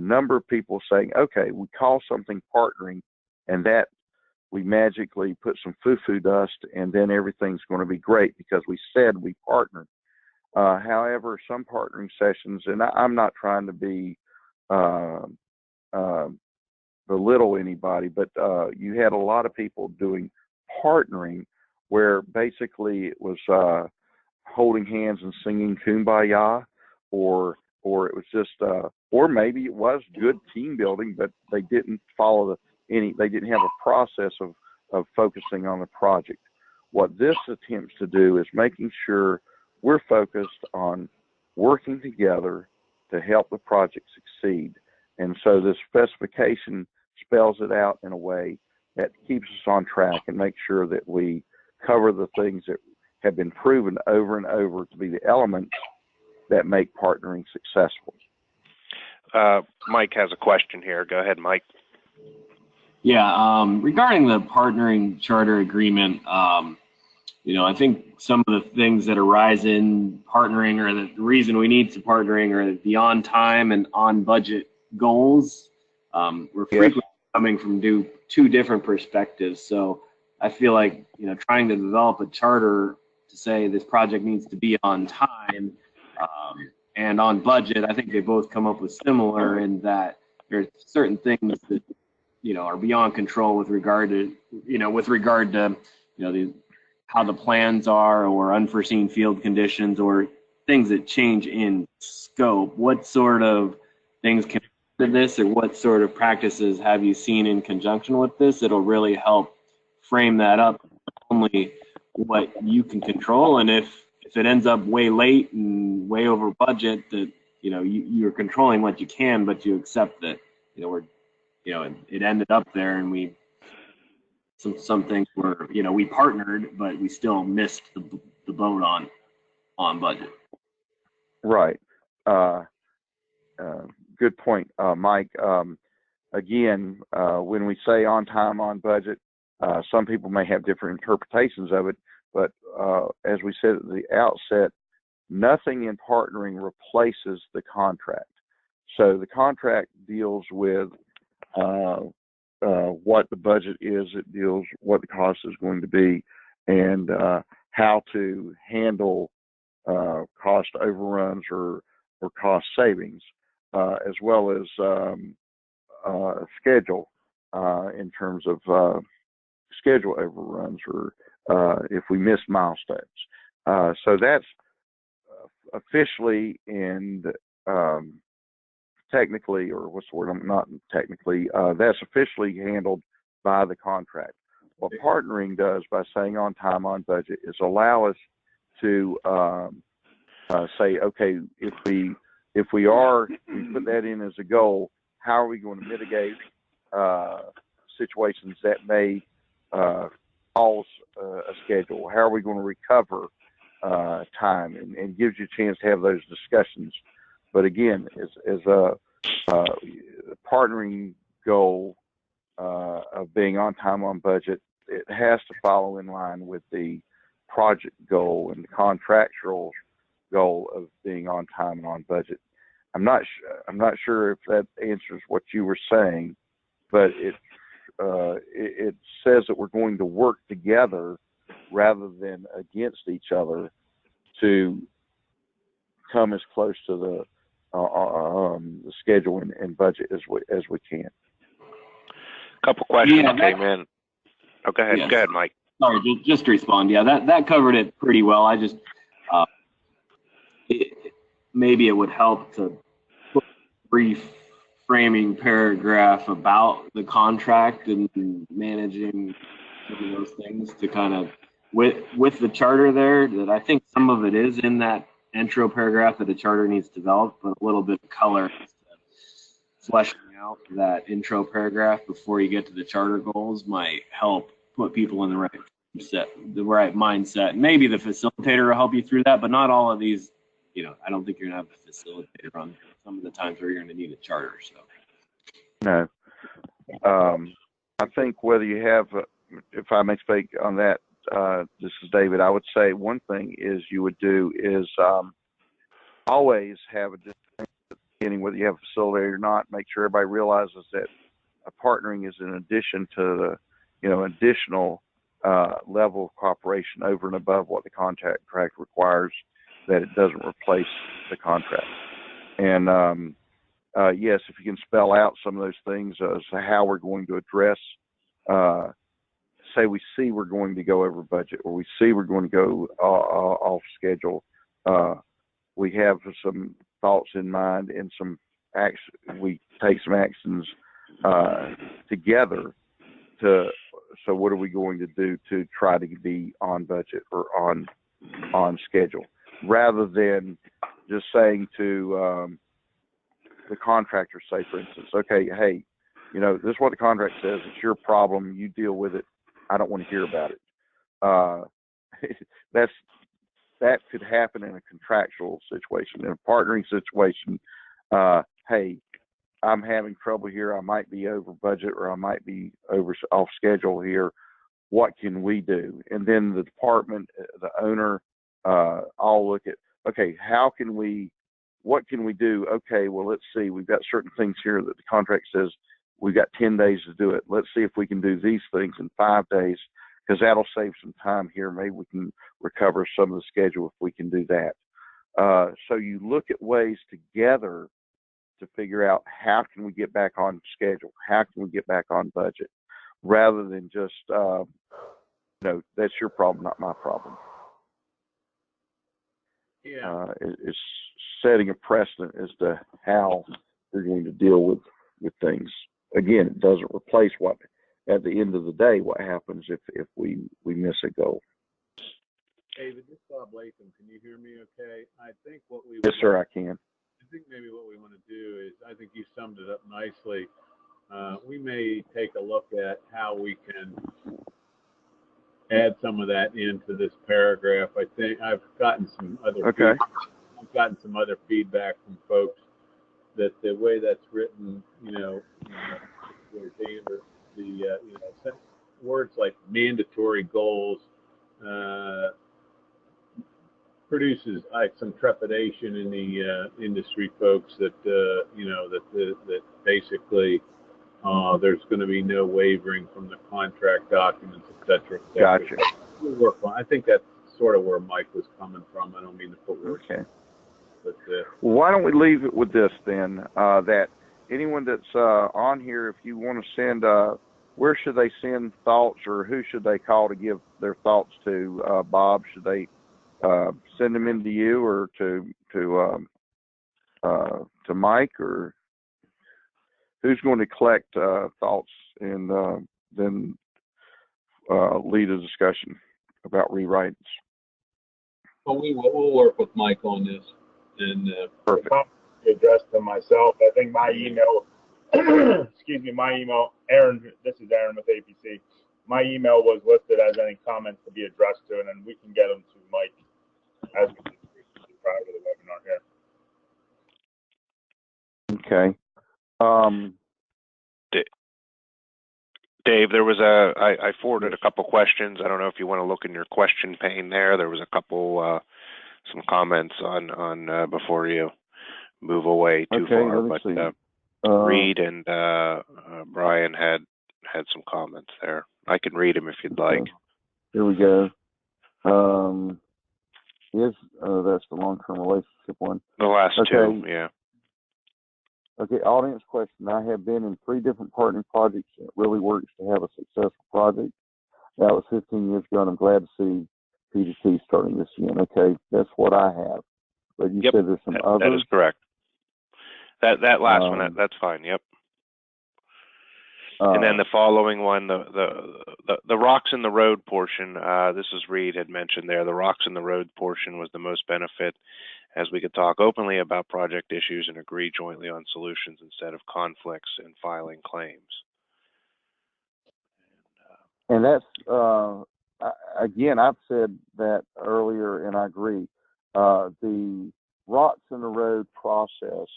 number of people saying, okay, we call something partnering, and that we magically put some foo-foo dust, and then everything's going to be great because we said we partnered. However, some partnering sessions, and I'm not trying to be belittle anybody, but you had a lot of people doing partnering where basically it was holding hands and singing Kumbaya, or it was just, or maybe it was good team building, but they didn't follow they didn't have a process of focusing on the project. What this attempts to do is making sure we're focused on working together to help the project succeed. And so this specification spells it out in a way that keeps us on track and makes sure that we cover the things that have been proven over and over to be the elements that make partnering successful. Mike has a question here. Go ahead, Mike. Yeah, regarding the partnering charter agreement, you know, I think some of the things that arise in partnering, or the reason we need to partnering, are the on time and on budget goals. We're frequently coming from two different perspectives. So I feel like, you know, trying to develop a charter to say this project needs to be on time and on budget, I think they both come up with similar in that there's certain things that, you know, are beyond control with regard to how the plans are, or unforeseen field conditions, or things that change in scope. What sort of things can to this, or what sort of practices have you seen in conjunction with this? It'll really help frame that up, only what you can control, and if it ends up way late and way over budget, that, you know, you're controlling what you can, but you accept that, you know, it ended up there, and some things were, you know, we partnered, but we still missed the boat on budget. Right. Good point, Mike. Again, when we say on time, on budget, some people may have different interpretations of it, but as we said at the outset, nothing in partnering replaces the contract. So the contract deals with what the budget is, it deals what the cost is going to be, and how to handle cost overruns or cost savings, as well as schedule in terms of schedule overruns, or if we miss milestones. So that's officially and technically, or what's the word? Not technically, that's officially handled by the contract. What partnering does by saying on time, on budget, is allow us to say, okay, if we put that in as a goal, how are we going to mitigate situations that may cause a schedule? How are we going to recover time? And gives you a chance to have those discussions. But again, as a partnering goal of being on time, on budget, it has to follow in line with the project goal and the contractual goal of being on time and on budget. I'm not sure if that answers what you were saying, but it says that we're going to work together rather than against each other to come as close to the schedule and budget as we can. A couple questions came in. Oh, go ahead. Yes. Go ahead, Mike. Sorry, just to respond. Yeah, that covered it pretty well. I just maybe it would help to put a brief framing paragraph about the contract and managing some of those things to kind of with the charter there, that I think some of it is in that intro paragraph that the charter needs developed, but a little bit of color fleshing out that intro paragraph before you get to the charter goals might help put people in the right mindset. Maybe the facilitator will help you through that, but not all of these. I don't think you're gonna have a facilitator on some of the times where you're gonna need a charter. So No. I think whether you have, if I may speak on that, this is David, I would say one thing is you would do is always have a discussion at the beginning, whether you have a facilitator or not, make sure everybody realizes that partnering is in addition to the, additional level of cooperation over and above what the contract requires, that it doesn't replace the contract. And yes, if you can spell out some of those things as to how we're going to address, say we see we're going to go over budget, or we see we're going to go off schedule. We have some thoughts in mind and some action. We take some actions together so what are we going to do to try to be on budget or on schedule, rather than just saying to the contractor, say for instance, okay, hey, this is what the contract says. It's your problem. You deal with it. I don't want to hear about it. That could happen in a contractual situation. In a partnering situation, hey, I'm having trouble here. I might be over budget, or I might be off schedule here. What can we do? And then the department, the owner, all look at, okay, what can we do? Okay, well, let's see. We've got certain things here that the contract says we've got 10 days to do it. Let's see if we can do these things in 5 days, because that'll save some time here. Maybe we can recover some of the schedule if we can do that. So you look at ways together to figure out how can we get back on schedule, how can we get back on budget, rather than just, that's your problem, not my problem. Yeah. It's setting a precedent as to how you're going to deal with things. Again, it doesn't replace what, at the end of the day, what happens if we miss a goal. David, this is Bob Latham. Can you hear me okay? I think what we Yes, sir, I can. I think maybe what we want to do is, I think you summed it up nicely. We may take a look at how we can add some of that into this paragraph. I think I've gotten some other feedback from folks that the way that's written, words like mandatory goals produces some trepidation in the industry folks that that basically there's going to be no wavering from the contract documents, et cetera, et cetera. Gotcha. We'll work on. I think that's sort of where Mike was coming from. I don't mean to put words. Okay. But well, why don't we leave it with this then? That anyone that's on here, if you want to send, where should they send thoughts, or who should they call to give their thoughts to? Bob, should they send them into you, or to Mike, or who's going to collect thoughts and then lead a discussion about rewrites? Well, we'll work with Mike on this. And perfect. Addressed to myself. I think my email, Aaron, this is Aaron with APC. My email was listed as any comments to be addressed to, and then we can get them to Mike as we did prior to the webinar here. Okay. Dave, there was I forwarded a couple questions. I don't know if you want to look in your question pane there. There was a couple, some comments on before you move away too far. But Reed and Brian had some comments there. I can read them if you'd like. Here we go. That's the long-term relationship one. The last two, yeah. Okay, audience question. I have been in 3 different partnering projects, and it really works to have a successful project. That was 15 years ago, and I'm glad to see P2T starting this again. Okay, that's what I have. But you said there's some others? That is correct. That last one, that's fine. Yep. And then the following one, the rocks in the road portion. This is Reed had mentioned there. The rocks in the road portion was the most benefit, as we could talk openly about project issues and agree jointly on solutions instead of conflicts and filing claims. And that's again, I've said that earlier, and I agree. The rocks in the road process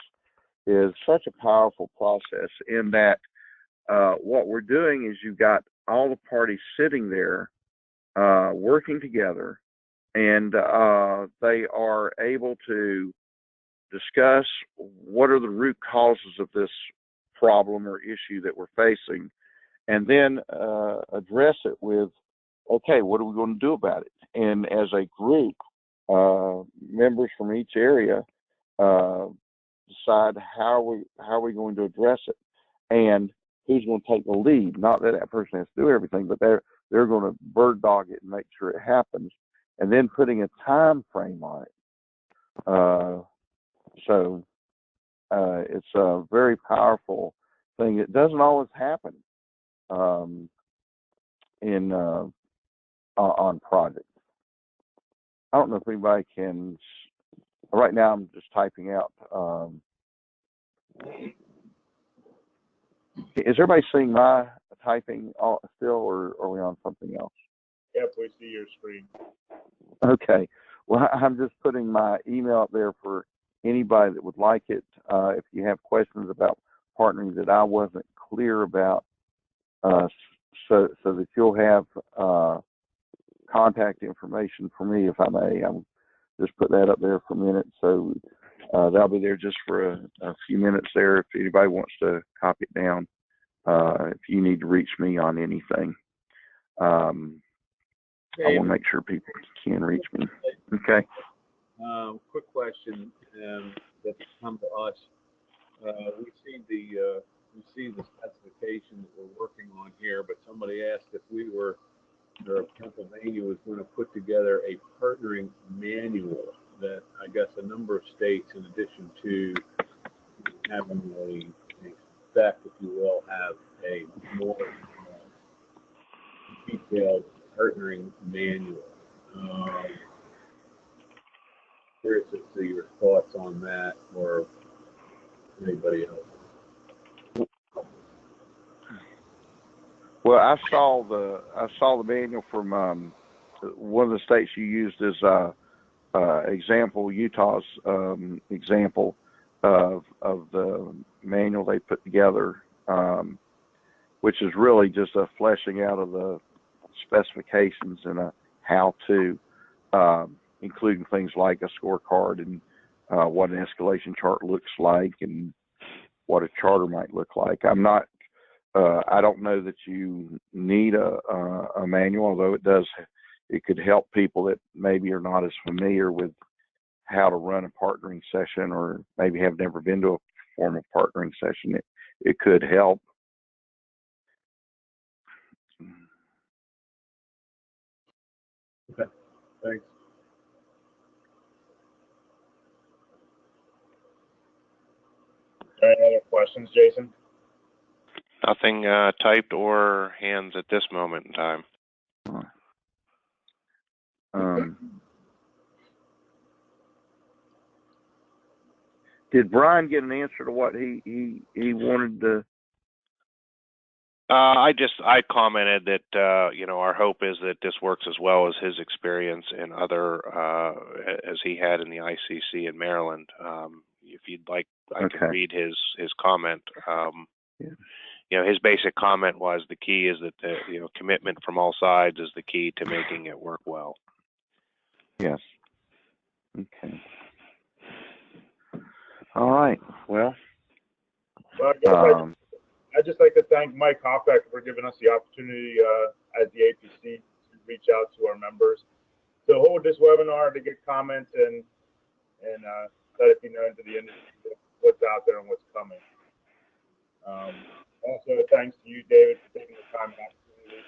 is such a powerful process in that what we're doing is you've got all the parties sitting there working together, and they are able to discuss what are the root causes of this problem or issue that we're facing, and then address it with, okay, what are we going to do about it? And as a group, members from each area decide how are we going to address it, and who's going to take the lead. Not that that person has to do everything, but they're going to bird dog it and make sure it happens, and then putting a time frame on it. So it's a very powerful thing. It doesn't always happen on projects. I don't know if anybody can. Right now, I'm just typing out. Is everybody seeing my typing still, or are we on something else? Yep, we see your screen. Okay. Well, I'm just putting my email up there for anybody that would like it. If you have questions about partnering that I wasn't clear about, so that you'll have contact information for me, if I may. I'm just put that up there for a minute. So that'll be there just for a few minutes there if anybody wants to copy it down. If you need to reach me on anything, I want to make sure people can reach me. Okay. Quick question that's come to us. We see the specification that we're working on here, but somebody asked if we were, or Pennsylvania was going to put together a partnering manual that I guess a number of states, in addition to having a spec, if you will, have a more detailed partnering manual. Curious to see your thoughts on that, or anybody else. Well, I saw the manual from one of the states you used as example, Utah's example of the manual they put together, which is really just a fleshing out of the specifications and a how-to, including things like a scorecard and what an escalation chart looks like and what a charter might look like. I don't know that you need a manual, although it could help people that maybe are not as familiar with how to run a partnering session, or maybe have never been to a formal partnering session. It could help. Okay, thanks. Any other questions, Jason? Nothing typed or hands at this moment in time. Did Brian get an answer to what he wanted to? I commented that our hope is that this works as well as his experience and other as he had in the ICC in Maryland. If you'd like, I can read his comment. His basic comment was the key is that the commitment from all sides is the key to making it work well. Yes. Okay. All right. Well, I'd just like to thank Mike Hofbeck for giving us the opportunity as the APC to reach out to our members, to hold this webinar, to get comments and let it be known to the industry what's out there and what's coming. Also, thanks to you, David, for taking the time and opportunity,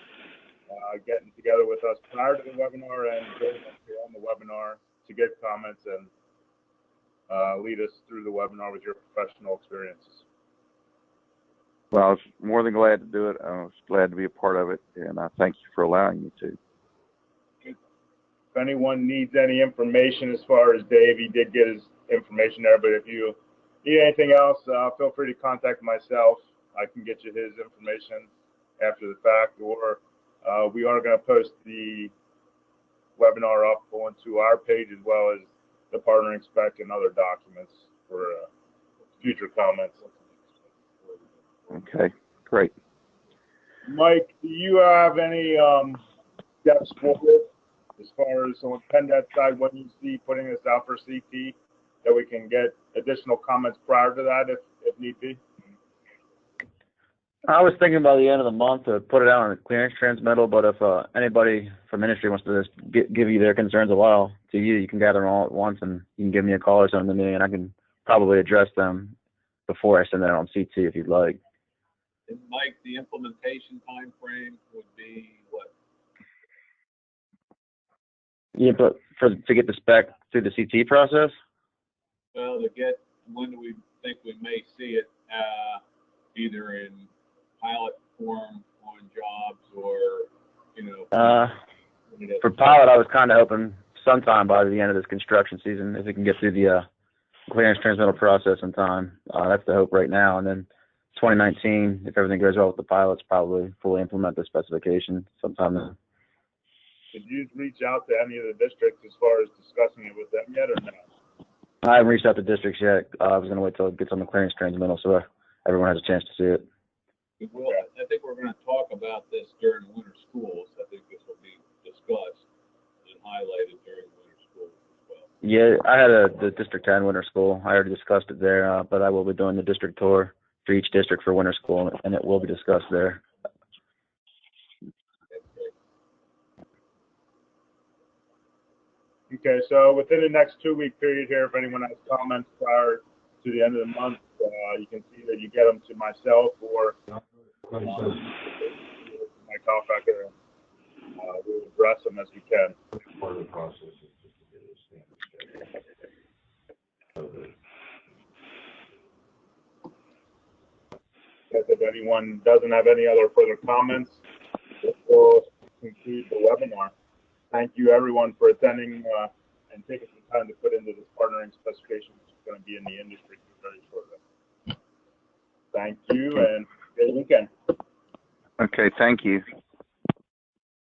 getting together with us prior to the webinar and joining us here on the webinar to get comments and lead us through the webinar with your professional experiences. Well, I was more than glad to do it. I was glad to be a part of it, and I thank you for allowing me to. If anyone needs any information as far as Dave, he did get his information there, but if you need anything else, feel free to contact myself. I can get you his information after the fact, or we are going to post the webinar up onto our page as well as the partnering spec and other documents for future comments. Okay, great. Mike, do you have any steps forward as far as on PennDOT side when you see putting this out for CT that we can get additional comments prior to that if need be? I was thinking by the end of the month to put it out on a clearance transmittal, but if anybody from industry wants to just give you their concerns a while to you, you can gather them all at once and you can give me a call or something to me, and I can probably address them before I send that on CT if you'd like. And Mike, the implementation time frame would be what? Yeah, but to get the spec through the CT process? Well, when do we think we may see it, either in pilot form on jobs or, For pilot, I was kind of hoping sometime by the end of this construction season, if we can get through the clearance transmittal process in time. That's the hope right now. And then 2019, if everything goes well with the pilots, probably fully implement the specification sometime then. Did you reach out to any of the districts as far as discussing it with them yet or no? I haven't reached out to districts yet. I was going to wait till it gets on the clearance transmittal so everyone has a chance to see it. Well, I think we're going to talk about this during winter schools. I think this will be discussed and highlighted during winter schools as well. Yeah, I had the District 10 winter school. I already discussed it there, but I will be doing the district tour for each district for winter school, and it will be discussed there. Okay, so within the next 2-week period here, if anyone has comments prior to the end of the month, you can see that you get them to myself or Mike Hoffacker. We'll address them as we can. Part of the process is just to get a standard schedule. If anyone doesn't have any other further comments, we'll conclude the webinar. Thank you, everyone, for attending and taking some time to put into this partnering specification, which is going to be in the industry very shortly. Thank you, and good weekend. Okay, thank you.